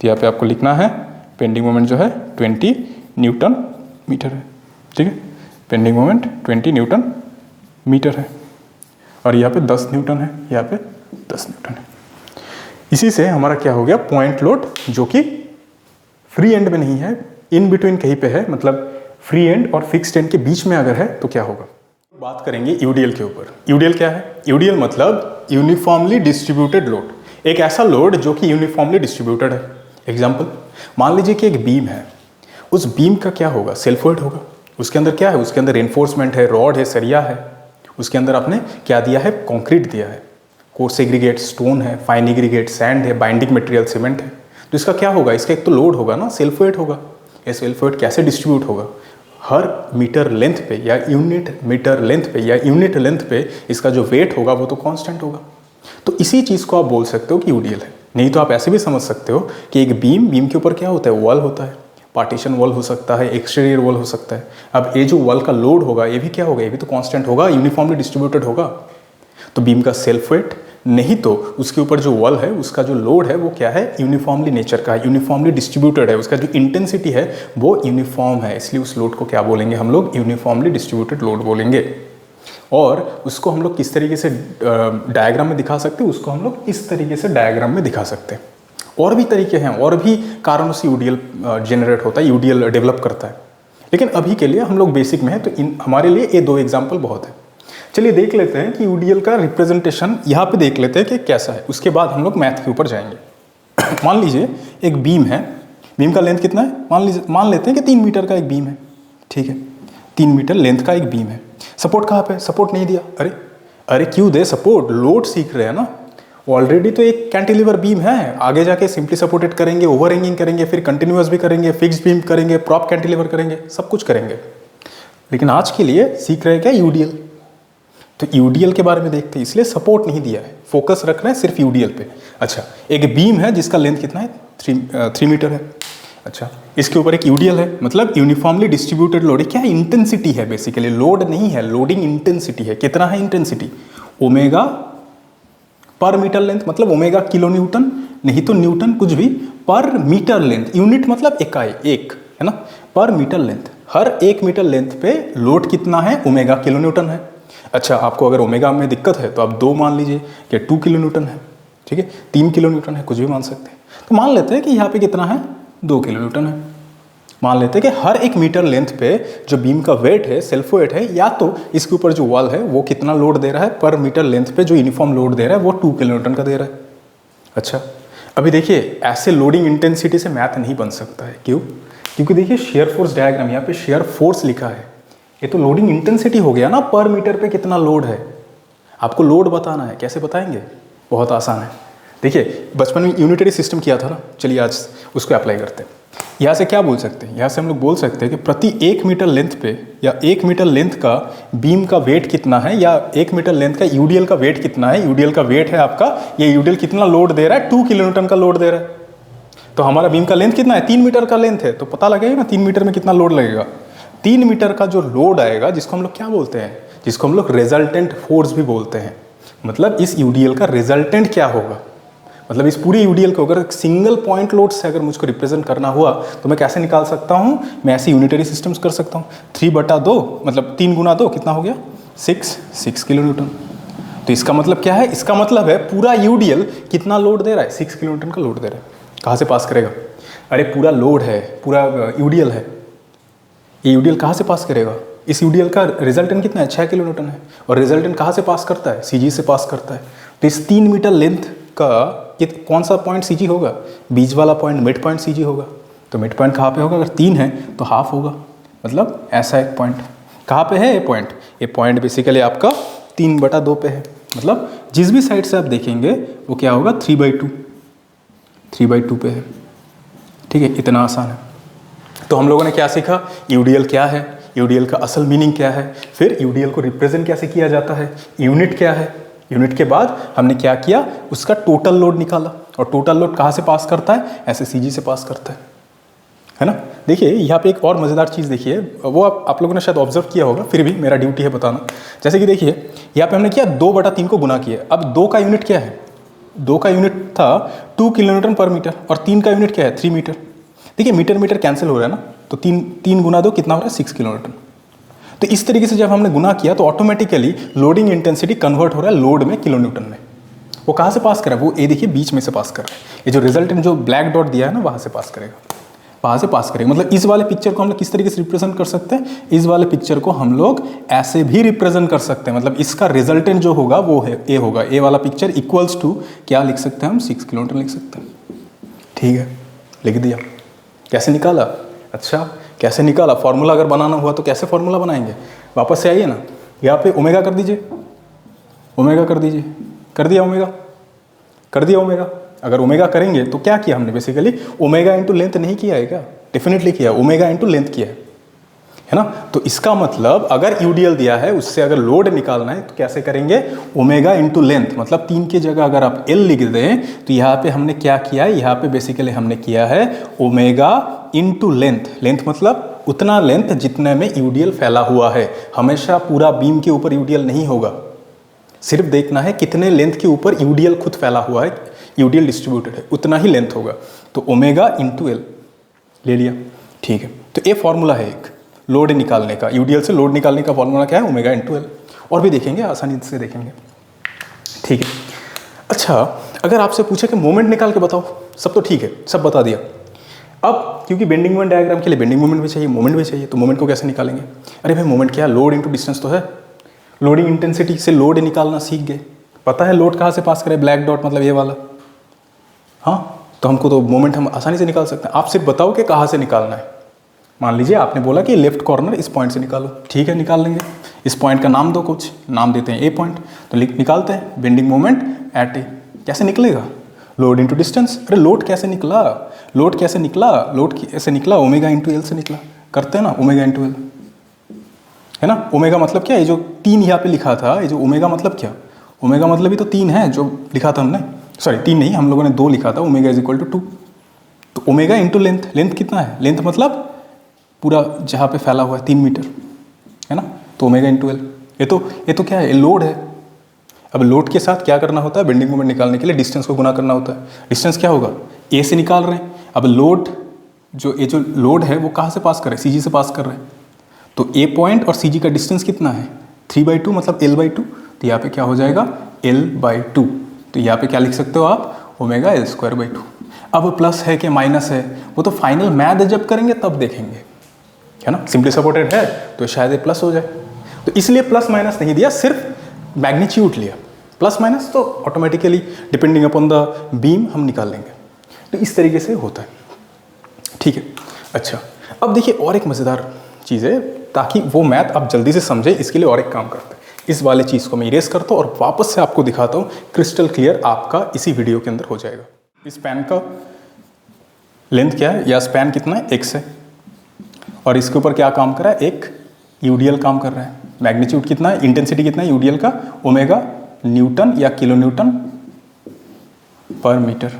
Speaker 1: तो यहाँ पे आपको लिखना है बेंडिंग मोमेंट जो है 20 न्यूटन मीटर है, ठीक है। बेंडिंग मोमेंट 20 न्यूटन मीटर है और यहाँ पे 10 न्यूटन है, यहाँ पे 10 न्यूटन है। इसी से हमारा क्या हो गया, पॉइंट लोड जो कि फ्री एंड में नहीं है, इन बिटवीन कहीं पे है, मतलब फ्री एंड और फिक्स्ड एंड के बीच में अगर है तो क्या होगा। बात करेंगे यूडीएल के ऊपर। यूडीएल क्या है, यूडीएल मतलब यूनिफॉर्मली डिस्ट्रीब्यूटेड लोड, एक ऐसा लोड जो कि यूनिफॉर्मली डिस्ट्रीब्यूटेड है। एग्जाम्पल, मान लीजिए कि एक बीम है, उस बीम का क्या होगा, सेल्फ वेट होगा। उसके अंदर क्या है, उसके अंदर रेनफोर्समेंट है, रॉड है, सरिया है, उसके अंदर आपने क्या दिया है, कंक्रीट दिया है, कोर्स एग्रीगेट स्टोन है, फाइन एग्रीगेट सैंड है, बाइंडिंग मटेरियल सीमेंट है। तो इसका क्या होगा, इसका एक तो लोड होगा ना, सेल्फ वेट होगा। ये सेल्फ वेट कैसे डिस्ट्रीब्यूट होगा, हर मीटर लेंथ पे या यूनिट मीटर लेंथ पे या यूनिट लेंथ पे इसका जो वेट होगा वो तो कांस्टेंट होगा। तो इसी चीज़ को आप बोल सकते हो कि यूडीएल है। नहीं तो आप ऐसे भी समझ सकते हो कि एक बीम के ऊपर क्या होता है, वॉल होता है, पार्टीशन वॉल हो सकता है, एक्सटीरियर वॉल हो सकता है। अब ये जो वॉल का लोड होगा ये भी क्या होगा, ये भी तो कांस्टेंट होगा, यूनिफॉर्मली डिस्ट्रीब्यूटेड होगा। तो बीम का सेल्फ वेट नहीं तो उसके ऊपर जो वॉल है उसका जो लोड है वो क्या है, यूनिफॉर्मली नेचर का है, यूनिफॉर्मली डिस्ट्रीब्यूटेड है, उसका जो इंटेंसिटी है वो यूनिफॉर्म है, इसलिए उस लोड को क्या बोलेंगे हम लोग, यूनिफॉर्मली डिस्ट्रीब्यूटेड लोड बोलेंगे। और उसको हम लोग किस तरीके से डायग्राम में दिखा सकते हैं, उसको हम लोग इस तरीके से डायग्राम में दिखा सकते हैं। और भी तरीके हैं, और भी कारणों से यूडीएल जनरेट होता है, यूडीएल डेवलप करता है, लेकिन अभी के लिए हम लोग बेसिक में है तो हमारे लिए ये 2 एग्जाम्पल बहुत है। चलिए देख लेते हैं कि यूडीएल का रिप्रेजेंटेशन यहाँ पे देख लेते हैं कि कैसा है, उसके बाद हम लोग मैथ के ऊपर जाएंगे। मान लीजिए एक बीम है, बीम का लेंथ कितना है, मान लेते हैं कि 3 मीटर का एक बीम है, ठीक है, 3 मीटर लेंथ का एक बीम है। सपोर्ट कहाँ पे, सपोर्ट नहीं दिया, अरे क्यों दे सपोर्ट, लोड सीख रहे हैं ना, ऑलरेडी तो एक कैंटिलीवर बीम है, आगे जाके सिंपली सपोर्टेड करेंगे, ओवर हैंगिंग करेंगे, फिर कंटिन्यूअस भी करेंगे, फिक्स्ड बीम करेंगे, प्रॉप कैंटिलीवर करेंगे, सब कुछ करेंगे। लेकिन आज के लिए सीख रहे हैं क्या, यूडीएल। तो यूडीएल के बारे में देखते हैं, इसलिए सपोर्ट नहीं दिया है, फोकस रख रहे हैं सिर्फ यूडीएल पे। अच्छा, एक बीम है जिसका लेंथ कितना है, 3 मीटर है। अच्छा, इसके ऊपर एक यूडीएल है, मतलब यूनिफॉर्मली डिस्ट्रीब्यूटेड लोड। क्या इंटेंसिटी है, बेसिकली लोड नहीं है, लोडिंग इंटेंसिटी है। कितना है इंटेंसिटी, ओमेगा पर मीटर लेंथ, मतलब ओमेगा किलो न्यूटन, नहीं तो न्यूटन कुछ भी, पर मीटर लेंथ, यूनिट मतलब इकाई, एक है ना, पर मीटर लेंथ। हर 1 मीटर लेंथ पे लोड कितना है, ओमेगा किलो न्यूटन है। अच्छा, आपको अगर ओमेगा में दिक्कत है तो आप 2 मान लीजिए कि 2 किलो न्यूटन है, ठीक है, 3 किलो न्यूटन है, कुछ भी मान सकते हैं। तो मान लेते हैं कि यहाँ पे कितना है, 2 किलो न्यूटन है। मान लेते हैं कि हर 1 मीटर लेंथ पे जो बीम का वेट है, सेल्फ वेट है, या तो इसके ऊपर जो वॉल है वो कितना लोड दे रहा है, पर मीटर लेंथ पे जो यूनिफॉर्म लोड दे रहा है वो 2 किलो न्यूटन का दे रहा है। अच्छा, अभी देखिए ऐसे लोडिंग इंटेंसिटी से मैथ नहीं बन सकता है। क्यों? क्योंकि देखिए शेयर फोर्स डायग्राम, यहाँ पे शेयर फोर्स लिखा है, ये तो लोडिंग इंटेंसिटी हो गया ना, पर मीटर पे कितना लोड है। आपको लोड बताना है, कैसे बताएंगे, बहुत आसान है। देखिए बचपन में यूनिटरी सिस्टम किया था ना, चलिए आज उसको अप्लाई करते हैं। यहाँ से क्या बोल सकते हैं, यहाँ से हम लोग बोल सकते हैं कि प्रति 1 मीटर लेंथ पे, या 1 मीटर लेंथ का बीम का वेट कितना है, या 1 मीटर लेंथ का यूडीएल का वेट कितना है। यूडीएल का वेट है आपका, ये यूडीएल कितना लोड दे रहा है, 2 किलो न्यूटन का लोड दे रहा है। तो हमारा बीम का लेंथ कितना है, 3 मीटर का लेंथ है, तो पता लगेगा ना 3 मीटर में कितना लोड लगेगा। 3 मीटर का जो लोड आएगा, जिसको हम लोग क्या बोलते हैं, जिसको हम लोग रिजल्टेंट फोर्स भी बोलते हैं। मतलब इस यूडीएल का रिजल्टेंट क्या होगा, मतलब इस पूरी यूडीएल को अगर सिंगल पॉइंट लोड से अगर मुझको रिप्रेजेंट करना हुआ तो मैं कैसे निकाल सकता हूँ, मैं ऐसे यूनिटरी सिस्टम्स कर सकता हूँ। 3/2 मतलब 3 गुना 2 कितना हो गया, 6 किलो न्यूटन। तो इसका मतलब क्या है, इसका मतलब है पूरा यूडीएल कितना लोड दे रहा है, 6 किलो न्यूटन का लोड दे रहा है। कहाँ से पास करेगा, अरे पूरा लोड है, पूरा यूडीएल है, ये यूडीएल कहाँ से पास करेगा, इस यूडीएल का रिजल्टेंट कितना है, 6 किलो न्यूटन है। और रिजल्टेंट कहाँ से पास करता है, सीजी से पास करता है। तो इस 3 मीटर लेंथ का ये कौन सा पॉइंट सीजी होगा, बीच वाला पॉइंट, मिड पॉइंट सीजी होगा। तो मिड पॉइंट कहाँ पे होगा, अगर 3 है तो हाफ होगा, मतलब ऐसा एक पॉइंट कहाँ पे है, ये पॉइंट बेसिकली आपका 3/2 पे है। मतलब जिस भी साइड से आप देखेंगे वो क्या होगा, 3/2 पे है। ठीक है, इतना आसान है। तो हम लोगों ने क्या सीखा, यूडीएल क्या है, यूडीएल का असल मीनिंग क्या है, फिर यूडीएल को रिप्रेजेंट कैसे किया जाता है, यूनिट क्या है। यूनिट के बाद हमने क्या किया, उसका टोटल लोड निकाला, और टोटल लोड कहाँ से पास करता है, ऐसे सीजी से पास करता है ना। देखिए यहाँ पे एक और मज़ेदार चीज़ देखिए, वो आप लोगों ने शायद ऑब्जर्व किया होगा, फिर भी मेरा ड्यूटी है बताना। जैसे कि देखिए यहाँ पे हमने किया 2/3 को गुना किया। अब 2 का यूनिट क्या है, 2 का यूनिट था 2 किलो न्यूटन पर मीटर, और 3 का यूनिट क्या है, 3 मीटर। देखिए मीटर मीटर कैंसिल हो रहा है ना, तो 3 गुना 2 कितना हो रहा है, 6 किलो न्यूटन। तो इस तरीके से जब हमने गुना किया तो ऑटोमेटिकली लोडिंग इंटेंसिटी कन्वर्ट हो रहा है लोड में, किलो न्यूटन में। वो कहाँ से पास कर रहा है, वो ये देखिए बीच में से पास कर रहा है। ये जो रिजल्टेंट जो ब्लैक डॉट दिया है ना, वहाँ से पास करेगा, वहाँ से पास करेगा। मतलब इस वाले पिक्चर को हम लोग किस तरीके से रिप्रेजेंट कर सकते हैं, इस वाले पिक्चर को हम लोग ऐसे भी रिप्रेजेंट कर सकते हैं। मतलब इसका रिजल्टेंट जो होगा वो है ए होगा, ए वाला पिक्चर इक्वल्स टू क्या लिख सकते हैं हम, 6 किलो न्यूटन लिख सकते हैं। ठीक है, लिख दिया। कैसे निकाला, अच्छा कैसे निकाला, फॉर्मूला अगर बनाना हुआ तो कैसे फॉर्मूला बनाएंगे, वापस से आइए ना, यहाँ पे ओमेगा कर दीजिए, ओमेगा कर दीजिए, कर दिया ओमेगा, कर दिया ओमेगा। अगर ओमेगा करेंगे तो क्या किया हमने, बेसिकली ओमेगा इंटू लेंथ नहीं किया है क्या, डेफिनेटली किया, ओमेगा इंटू लेंथ किया है ना। तो इसका मतलब अगर यूडीएल दिया है उससे अगर लोड निकालना है तो कैसे करेंगे, ओमेगा इंटू लेंथ, मतलब 3 की जगह अगर आप एल लिख दें तो यहाँ पे हमने क्या किया है, यहाँ पे बेसिकली हमने किया है ओमेगा इंटू लेंथ। लेंथ मतलब उतना लेंथ जितने में यूडीएल फैला हुआ है। हमेशा पूरा बीम के ऊपर यूडीएल नहीं होगा, सिर्फ देखना है कितने लेंथ के ऊपर यूडीएल खुद फैला हुआ है, यूडीएल डिस्ट्रीब्यूटेड है, उतना ही लेंथ होगा। तो ओमेगा इंटू एल ले लिया, ठीक है। तो ये फॉर्मूला है एक लोड निकालने का, यूडीएल से लोड निकालने का फॉर्मूला क्या है, ओमेगा इंटू एल। और भी देखेंगे, आसानी से देखेंगे, ठीक है। अच्छा, अगर आपसे पूछे कि मोमेंट निकाल के बताओ, सब तो ठीक है, सब बता दिया। अब क्योंकि बेंडिंग मोमेंट डायग्राम के लिए बेंडिंग मोमेंट भी चाहिए, मोमेंट भी चाहिए, तो मोमेंट को कैसे निकालेंगे। अरे भाई मोमेंट क्या है, लोड इंटू डिस्टेंस तो है। लोडिंग इंटेंसिटी से लोड निकालना सीख गए, पता है लोड कहाँ से पास करें, ब्लैक डॉट मतलब ये वाला, हाँ। तो हमको तो मोमेंट हम आसानी से निकाल सकते हैं। आप सिर्फ बताओ कि कहाँ से निकालना है। मान लीजिए आपने बोला कि लेफ्ट कॉर्नर इस पॉइंट से निकालो, ठीक है निकाल लेंगे। इस पॉइंट का नाम दो, कुछ नाम देते हैं ए पॉइंट, तो निकालते हैं बेंडिंग मोमेंट एट ए। कैसे निकलेगा, लोड इंटू डिस्टेंस। अरे लोड कैसे निकला, लोड कैसे निकला, लोड कैसे निकला, ओमेगा इंटू एल से निकला। करते हैं ना, ओमेगा इंटू एल है ना। ओमेगा मतलब क्या, ये जो 3 यहाँ पे लिखा था, ये जो ओमेगा मतलब क्या, ओमेगा मतलब ही तो 3 है जो लिखा था हमने। सॉरी 3 नहीं, हम लोगों ने 2 लिखा था, ओमेगा इज इक्वल टू 2। तो ओमेगा इंटू लेंथ, लेंथ कितना है, लेंथ मतलब पूरा जहाँ पे फैला हुआ है 3 मीटर है ना, तो ओमेगा इंटू एल। ये तो क्या है, लोड है। अब लोड के साथ क्या करना होता है, बेंडिंग मोमेंट निकालने के लिए डिस्टेंस को गुना करना होता है। डिस्टेंस क्या होगा, ए से निकाल रहे हैं। अब लोड जो लोड है वो कहाँ से पास कर रहे हैं, सी जी से पास कर रहे हैं। तो ए पॉइंट और सी जी का डिस्टेंस कितना है, 3/2 मतलब L/2। तो यहाँ पे क्या हो जाएगा, L/2। तो यहाँ पे क्या लिख सकते हो आप, ओमेगा L²/2। अब प्लस है कि माइनस है, वो तो फाइनल मैथ जब करेंगे तब देखेंगे, है ना। सिंपली सपोर्टेड है तो शायद ये प्लस हो जाए, तो इसलिए प्लस माइनस नहीं दिया, सिर्फ मैग्नीट्यूड लिया। प्लस माइनस तो automatically depending upon the beam हम निकाल लेंगे। तो इस तरीके से होता है, ठीक है। अच्छा, अब देखिए और एक मज़ेदार चीज़ है, ताकि वो मैथ आप जल्दी से समझें, इसके लिए और एक काम करते हैं। इस वाले चीज़ को मैं इरेज करता हूँ और वापस से आपको दिखाता हूँ, क्रिस्टल क्लियर आपका इसी वीडियो के अंदर हो जाएगा। इस पैन का लेंथ क्या है या स्पैन कितना है, x है, और इसके ऊपर क्या काम कर रहा है, एक यूडीएल काम कर रहा है। मैग्नीट्यूड कितना है, इंटेंसिटी कितना है यूडीएल का, ओमेगा न्यूटन या किलो न्यूटन पर मीटर,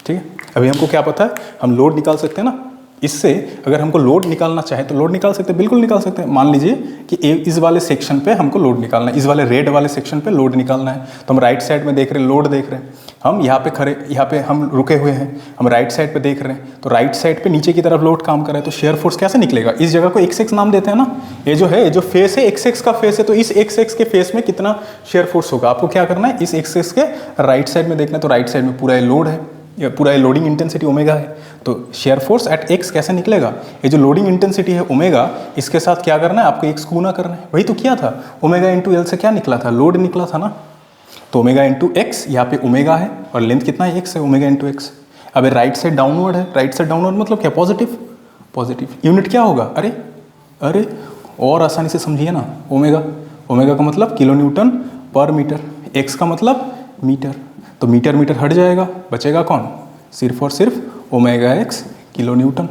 Speaker 1: ठीक है। अभी हमको क्या पता है, हम लोड निकाल सकते हैं ना, इससे अगर हमको लोड निकालना चाहे तो लोड निकाल सकते हैं, बिल्कुल निकाल सकते हैं। मान लीजिए कि इस वाले सेक्शन पे हमको लोड निकालना है, इस वाले रेड वाले सेक्शन पे लोड निकालना है, तो हम राइट साइड में देख रहे हैं, लोड देख रहे हैं, हम यहाँ पे खड़े, यहाँ पे हम रुके हुए हैं, हम राइट साइड पे देख रहे हैं, तो राइट साइड पे नीचे की तरफ लोड काम कर रहा है, तो शेयर फोर्स कैसे निकलेगा, इस जगह को x नाम देते हैं ना, ये जो है, ये जो फेस है x का फेस है, तो इस x के फेस में कितना शेयर फोर्स होगा, आपको क्या करना है, इस x के राइट साइड में देखना है, तो राइट साइड में पूरा ये लोड है, ये पूरा लोडिंग इंटेंसिटी ओमेगा है, तो शेयर फोर्स एट x कैसे निकलेगा, ये जो लोडिंग इंटेंसिटी है ओमेगा, इसके साथ क्या करना है, आपको x को गुना करना है। वही तो किया था, ओमेगा इंटू एल से क्या निकला था, लोड निकला था ना, तो ओमेगा इंटू एक्स, यहाँ पे ओमेगा है और लेंथ कितना है, x है, ओमेगा इंटू एक्स। अब राइट साइड डाउनवर्ड है, राइट साइड डाउनवर्ड मतलब क्या, पॉजिटिव, पॉजिटिव। यूनिट क्या होगा, अरे और आसानी से समझिए ना, ओमेगा, ओमेगा का मतलब किलो न्यूटन पर मीटर, एक्स का मतलब मीटर, तो मीटर मीटर हट जाएगा, बचेगा कौन, सिर्फ और सिर्फ omega x kilo Newton.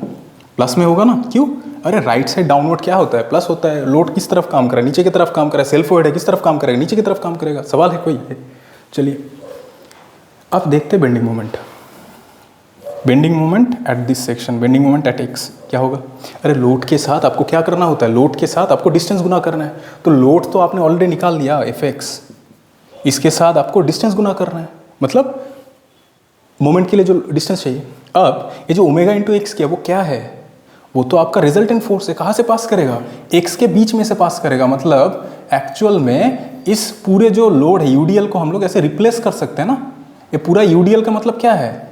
Speaker 1: Plus में होगा ना, क्यों, अरे राइट साइड डाउनवर्ड क्या होता है, प्लस होता है। लोड किस तरफ काम करे, नीचे की तरफ काम करे, सेल्फ वेट है किस तरफ काम करेगा, नीचे की तरफ काम करेगा। सवाल है कोई है? चलिए अब देखते हैं bending moment. Bending moment at this section, bending moment at x क्या होगा, अरे लोड के साथ आपको क्या करना होता है, लोड के साथ आपको डिस्टेंस गुना करना है, तो लोड तो आपने ऑलरेडी निकाल लिया एफ एक्स, इसके साथ आपको डिस्टेंस गुना करना है, मतलब मोमेंट के लिए जो डिस्टेंस चाहिए। अब ये जो ओमेगा इंटू एक्स किया वो क्या है, वो तो आपका रिजल्टेंट फोर्स है, कहाँ से पास करेगा, एक्स के बीच में से पास करेगा। मतलब एक्चुअल में इस पूरे जो लोड है यूडीएल को हम लोग ऐसे रिप्लेस कर सकते हैं ना, ये पूरा यूडीएल का मतलब क्या है,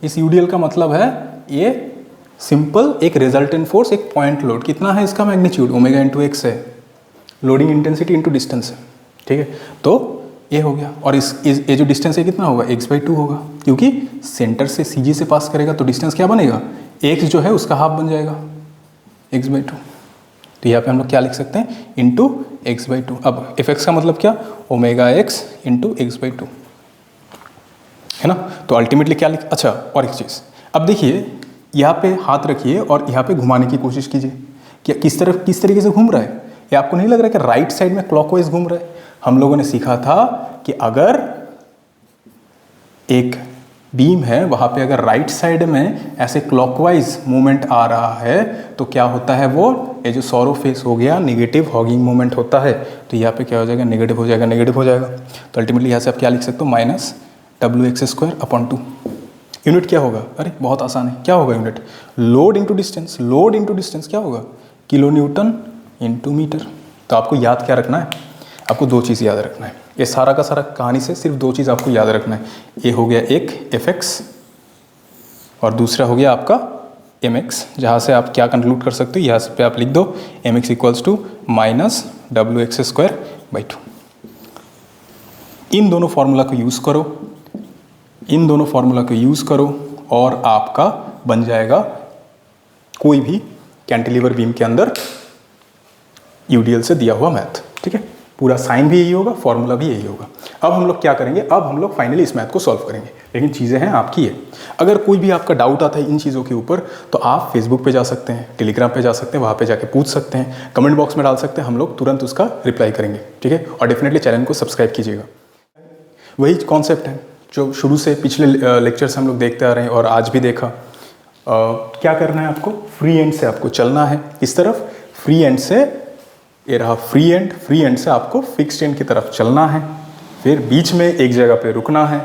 Speaker 1: इस यूडीएल का मतलब है ये सिंपल एक रिजल्टेंट फोर्स, एक पॉइंट लोड, कितना है इसका मैग्नीट्यूड, ओमेगा इंटू एक्स है, लोडिंग इंटेंसिटी इंटू डिस्टेंस है, ठीक है। तो ये हो गया, और ये जो डिस्टेंस है कितना होगा, x/2 होगा, क्योंकि सेंटर से CG से पास करेगा तो डिस्टेंस क्या बनेगा, x जो है उसका हाफ बन जाएगा, x/2। तो यहाँ पे हम लोग क्या लिख सकते हैं, इंटू x/2। अब fx का मतलब क्या, ओमेगा x इंटू x/2, है ना। तो अल्टीमेटली क्या लिख, अच्छा और एक चीज़, अब देखिए यहाँ पे हाथ रखिए और यहाँ पे घुमाने की कोशिश कीजिए, क्या किस तरीके से घूम रहा है, ये आपको नहीं लग रहा है कि राइट साइड में क्लॉकवाइज घूम रहा है। हम लोगों ने सीखा था कि अगर एक बीम है वहाँ पे अगर राइट साइड में ऐसे क्लॉकवाइज मूवमेंट आ रहा है तो क्या होता है, वो ये जो सौरो फेस हो गया नेगेटिव हॉगिंग मूवमेंट होता है, तो यहाँ पे क्या हो जाएगा, नेगेटिव हो जाएगा, नेगेटिव हो जाएगा। तो अल्टीमेटली यहाँ से आप क्या लिख सकते हो, -WX²/2। यूनिट क्या होगा, अरे बहुत आसान है, क्या होगा unit, load into distance, load into distance क्या होगा, किलो न्यूटन इंटू मीटर। तो आपको याद क्या रखना है, आपको 2 चीज़ याद रखना है, ये सारा का सारा कहानी से सिर्फ 2 चीज़ आपको याद रखना है। ये हो गया एक fx और दूसरा हो गया आपका mx, जहाँ से आप क्या कंक्लूड कर सकते हो, यहाँ पे आप लिख दो mx = -WX²/2। इन दोनों फार्मूला को यूज़ करो, इन दोनों फार्मूला को यूज़ करो और आपका बन जाएगा कोई भी कैंटिलीवर बीम के अंदर यूडीएल से दिया हुआ मैथ, ठीक है। पूरा साइन भी यही होगा, फॉर्मूला भी यही होगा। अब हम लोग क्या करेंगे, अब हम लोग फाइनली इस मैथ को सॉल्व करेंगे, लेकिन चीज़ें हैं आपकी है। अगर कोई भी आपका डाउट आता है इन चीज़ों के ऊपर तो आप फेसबुक पे जा सकते हैं, टेलीग्राम पे जा सकते हैं, वहाँ पे जाके पूछ सकते हैं, कमेंट बॉक्स में डाल सकते हैं, हम लोग तुरंत उसका रिप्लाई करेंगे, ठीक है। और डेफिनेटली चैनल को सब्सक्राइब कीजिएगा। वही कॉन्सेप्ट है, जो शुरू से पिछले लेक्चर से हम लोग देखते आ रहे हैं और आज भी देखा। क्या करना है आपको, फ्री एंड से आपको चलना है इस तरफ, फ्री एंड से ये रहा फ्री एंड से आपको फिक्स्ड एंड की तरफ चलना है, फिर बीच में एक जगह पे रुकना है,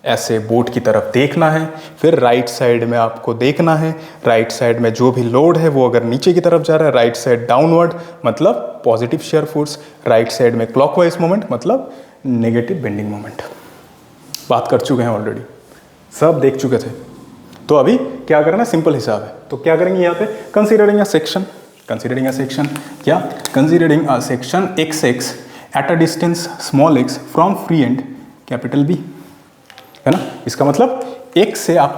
Speaker 1: ऐसे बोट की तरफ देखना है, फिर राइट साइड में आपको देखना है, राइट साइड में जो भी लोड है वो अगर नीचे की तरफ जा रहा है, राइट साइड डाउनवर्ड मतलब positive shear force, right side में क्लॉकवाइज मोमेंट मतलब नेगेटिव बेंडिंग मोमेंट। बात कर चुके हैं ऑलरेडी, सब देख चुके थे। तो अभी क्या करना है, सिंपल हिसाब है। तो क्या करेंगे यहाँ पे, कंसीडरिंग अ सेक्शन क्या, considering a section X X at a distance small X from free end capital B, है ना। इसका मतलब एक से आप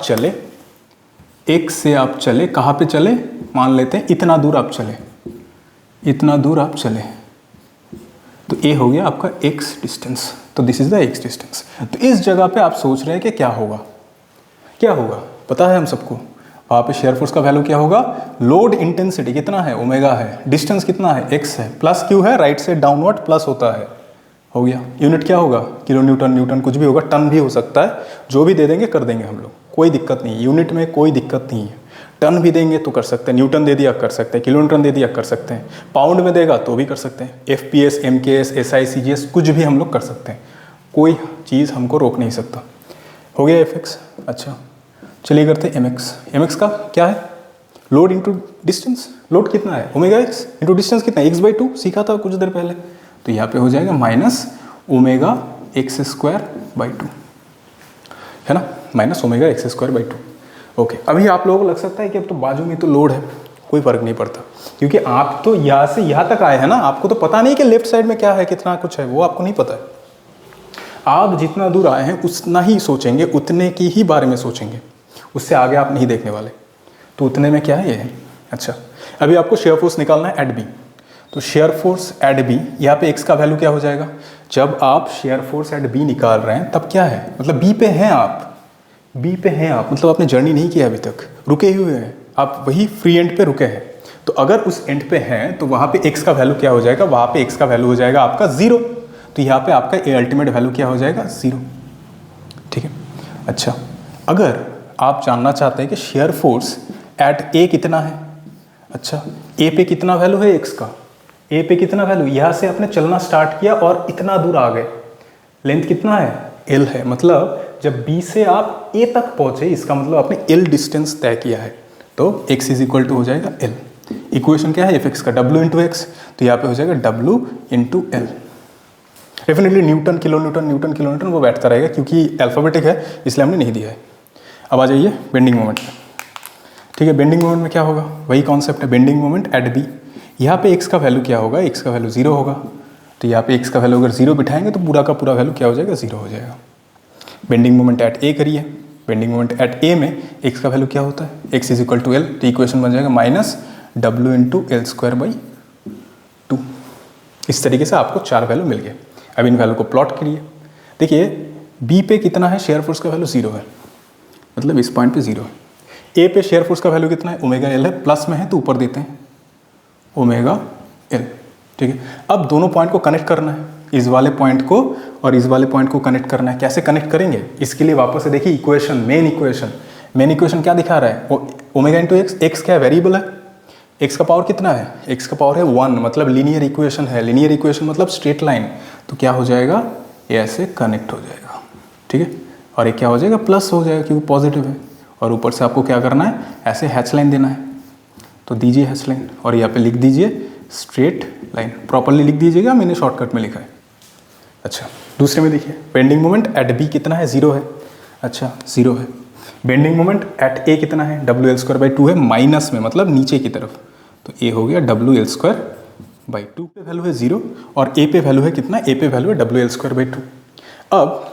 Speaker 1: चले, कहाँ पे चले, मान लेते हैं इतना दूर आप चले, तो ए हो गया आपका एक्स डिस्टेंस, तो this is the x distance. तो इस जगह पे आप सोच रहे हैं कि क्या होगा, पता है हम सबको, वहाँ पे शेयर फोर्स का वैल्यू क्या होगा, लोड इंटेंसिटी कितना है, ओमेगा है, डिस्टेंस कितना है, एक्स है, प्लस क्यू है, राइट से डाउनवर्ड प्लस होता है, हो गया। यूनिट क्या होगा, किलो न्यूटन कुछ भी होगा, टन भी हो सकता है, जो भी दे देंगे कर देंगे हम लोग, कोई दिक्कत नहीं है, यूनिट में कोई दिक्कत नहीं है। टन भी देंगे तो कर सकते हैं, न्यूटन दे दिया कर सकते हैं, किलो न्यूटन दे दिया कर सकते हैं, पाउंड में देगा तो भी कर सकते हैं, FPS, MKS, SI, CGS कुछ भी हम लोग कर सकते हैं, कोई चीज़ हमको रोक नहीं सकता। हो गया FX। अच्छा चलिए करते हैं MX का क्या है, लोड इंटू डिस्टेंस, लोड कितना है, ओमेगा एक्स इंटू डिस्टेंस कितना है, x/2 सीखा था कुछ देर पहले, तो यहाँ पे हो जाएगा minus omega x square by 2, है ना, minus omega x square by 2। Okay, अभी आप लोगों को लग सकता है कि अब तो बाजू में तो लोड है, कोई फर्क नहीं पड़ता, क्योंकि आप तो यहाँ से यहाँ तक आए हैं ना, आपको तो पता नहीं कि लेफ्ट साइड में क्या है, कितना कुछ है, वो आपको नहीं पता है। आप जितना दूर आए हैं उतना ही सोचेंगे, उतने की ही बारे में सोचेंगे, उससे आगे आप नहीं देखने वाले। तो उतने में क्या है ये है। अच्छा, अभी आपको शेयर फोर्स निकालना है एट बी, तो शेयर फोर्स एट बी, यहाँ पे एक्स का वैल्यू क्या हो जाएगा, जब आप शेयर फोर्स एट बी निकाल रहे हैं तब क्या है, मतलब बी पे हैं आप, मतलब आपने जर्नी नहीं किया अभी तक, रुके हुए हैं आप, वही फ्री एंड पे रुके हैं। तो अगर उस एंड पे हैं तो वहाँ पे एक्स का वैल्यू क्या हो जाएगा, वहाँ पे एक्स का वैल्यू हो जाएगा आपका 0, तो यहाँ पे आपका ए अल्टीमेट वैल्यू क्या हो जाएगा, 0। ठीक है। अच्छा, अगर आप जानना चाहते हैं कि शेयर फोर्स एट ए कितना है, अच्छा ए पे कितना वैल्यू है एक्स का, ए पे कितना वैल्यू, यहाँ से आपने चलना स्टार्ट किया और इतना दूर आ गए, लेंथ कितना है, एल है, मतलब जब बी से आप ए तक पहुंचे इसका मतलब आपने एल डिस्टेंस तय किया है, तो x इज इक्वल टू हो जाएगा एल। इक्वेशन क्या है एफ एक्स का, W इंटू एक्स, तो यहाँ पे हो जाएगा W into L. Definitely Newton kilo Newton वो बैठता रहेगा, क्योंकि अल्फाबेटिक है इसलिए हमने नहीं दिया है। अब आ जाइए बेंडिंग मोमेंट में। ठीक है, बेंडिंग मोमेंट में क्या होगा, वही कॉन्सेप्ट है, बेंडिंग मोमेंट एट बी। यहाँ पे x का वैल्यू क्या होगा, x का वैल्यू 0 होगा, तो यहाँ पे x का वैल्यू अगर 0 बिठाएंगे तो पूरा का पूरा वैल्यू क्या हो जाएगा, 0 हो जाएगा। बेंडिंग मोमेंट एट ए करिए, बेंडिंग मोमेंट एट ए में x का वैल्यू क्या होता है, x is equal to L, तो इक्वेशन बन जाएगा minus W into L square by 2। इस तरीके से आपको 4 वैल्यू मिल गए। अब इन वैल्यू को प्लॉट करिए, देखिए बी पे कितना है, शेयर फोर्स का वैल्यू 0 है, मतलब इस पॉइंट पे 0 है। ए पे शेयर फोर्स का वैल्यू कितना है, ओमेगा एल है, प्लस में है तो ऊपर देते हैं ओमेगा एल। ठीक है, अब दोनों पॉइंट को कनेक्ट करना है, इस वाले पॉइंट को और इस वाले पॉइंट को कनेक्ट करना है। कैसे कनेक्ट करेंगे, इसके लिए वापस से देखिए इक्वेशन, मेन इक्वेशन क्या दिखा रहा है, ओमेगा इंटू एक्स, एक्स क्या वेरिएबल है, एक्स का पावर कितना है, एक्स का पावर है 1, मतलब लीनियर इक्वेशन है, लीनियर इक्वेशन मतलब स्ट्रेट लाइन, तो क्या हो जाएगा, ये ऐसे कनेक्ट हो जाएगा। ठीक है, और ये क्या हो जाएगा, प्लस हो जाएगा क्योंकि पॉजिटिव है, और ऊपर से आपको क्या करना है, ऐसे हैच लाइन देना है, तो दीजिए हैच लाइन, और यहाँ पे लिख दीजिए स्ट्रेट लाइन, प्रॉपर्ली लिख दीजिएगा, मैंने शॉर्टकट में लिखा है। अच्छा, दूसरे में देखिए बेंडिंग मोमेंट एट बी कितना है, 0 है, अच्छा 0 है। बेंडिंग मोमेंट एट ए कितना है, W एल स्क्वायर बाई 2 है, माइनस में मतलब नीचे की तरफ, तो ए हो गया W एल स्क्वायर बाई 2 पे वैल्यू है 0, और ए पे वैल्यू है कितना, ए पे वैल्यू है W एल स्क्वायर बाई 2। अब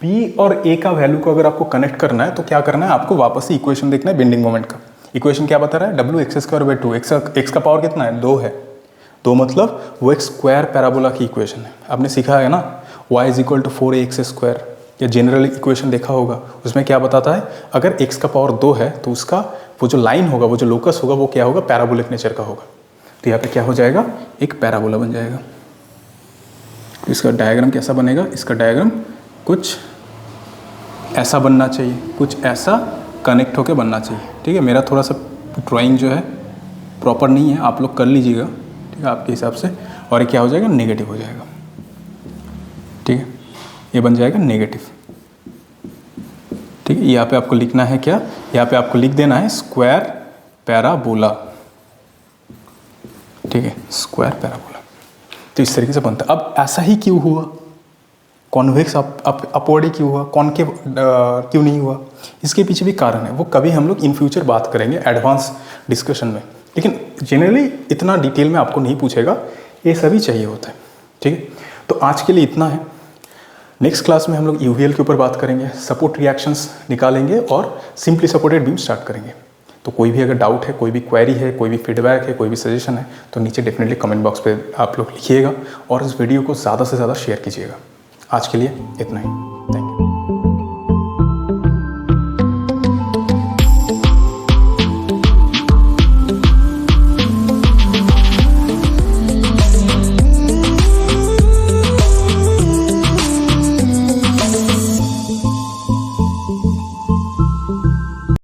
Speaker 1: बी और ए का वैल्यू को अगर आपको कनेक्ट करना है तो क्या करना है, आपको वापस से इक्वेशन देखना है बेंडिंग मोमेंट का। इक्वेशन क्या बता रहा है, W x square by 2, x का पावर कितना है, 2 है, तो मतलब वो एक स्क्वायर पैराबोला की इक्वेशन है। आपने सीखा है ना, y is equal to 4ax square, या जनरल इक्वेशन देखा होगा, उसमें क्या बताता है, अगर x का पावर 2 है तो उसका वो जो लाइन होगा, वो जो लोकस होगा, वो क्या होगा, पैराबोलिक नेचर का होगा, तो यहाँ पे क्या हो जाएगा, एक पैराबोला बन जाएगा। तो इसका डायग्राम कैसा बनेगा, इसका डायग्राम कुछ ऐसा बनना चाहिए, कुछ ऐसा कनेक्ट होकर बनना चाहिए। ठीक है, मेरा थोड़ा सा ड्राइंग जो है प्रॉपर नहीं है, आप लोग कर लीजिएगा। ठीक है, आपके हिसाब से। और ये क्या हो जाएगा, नेगेटिव हो जाएगा। ठीक है, ये बन जाएगा नेगेटिव। ठीक है, यहाँ पे आपको लिखना है क्या, यहाँ पे आपको लिख देना है स्क्वायर पैराबोला। ठीक है, स्क्वायर पैराबोला। तो इस तरीके से बनता है। अब ऐसा ही क्यों हुआ, कॉन्वेक्स अपवर्ड ही क्यों हुआ, कॉनकेव क्यों नहीं हुआ, इसके पीछे भी कारण है। वो कभी हम लोग इन फ्यूचर बात करेंगे एडवांस डिस्कशन में, लेकिन जनरली इतना डिटेल में आपको नहीं पूछेगा, ये सभी चाहिए होता है। ठीक है, तो आज के लिए इतना है। नेक्स्ट क्लास में हम लोग यूवीएल के ऊपर बात करेंगे, सपोर्ट रिएक्शंस निकालेंगे और सिंपली सपोर्टेड बीम स्टार्ट करेंगे। तो कोई भी अगर डाउट है, कोई भी क्वेरी है, कोई भी फीडबैक है, कोई भी सजेशन है, तो नीचे डेफिनेटली कमेंट बॉक्स पे आप लोग लिखिएगा और इस वीडियो को ज़्यादा से ज़्यादा शेयर कीजिएगा। आज के लिए इतना ही।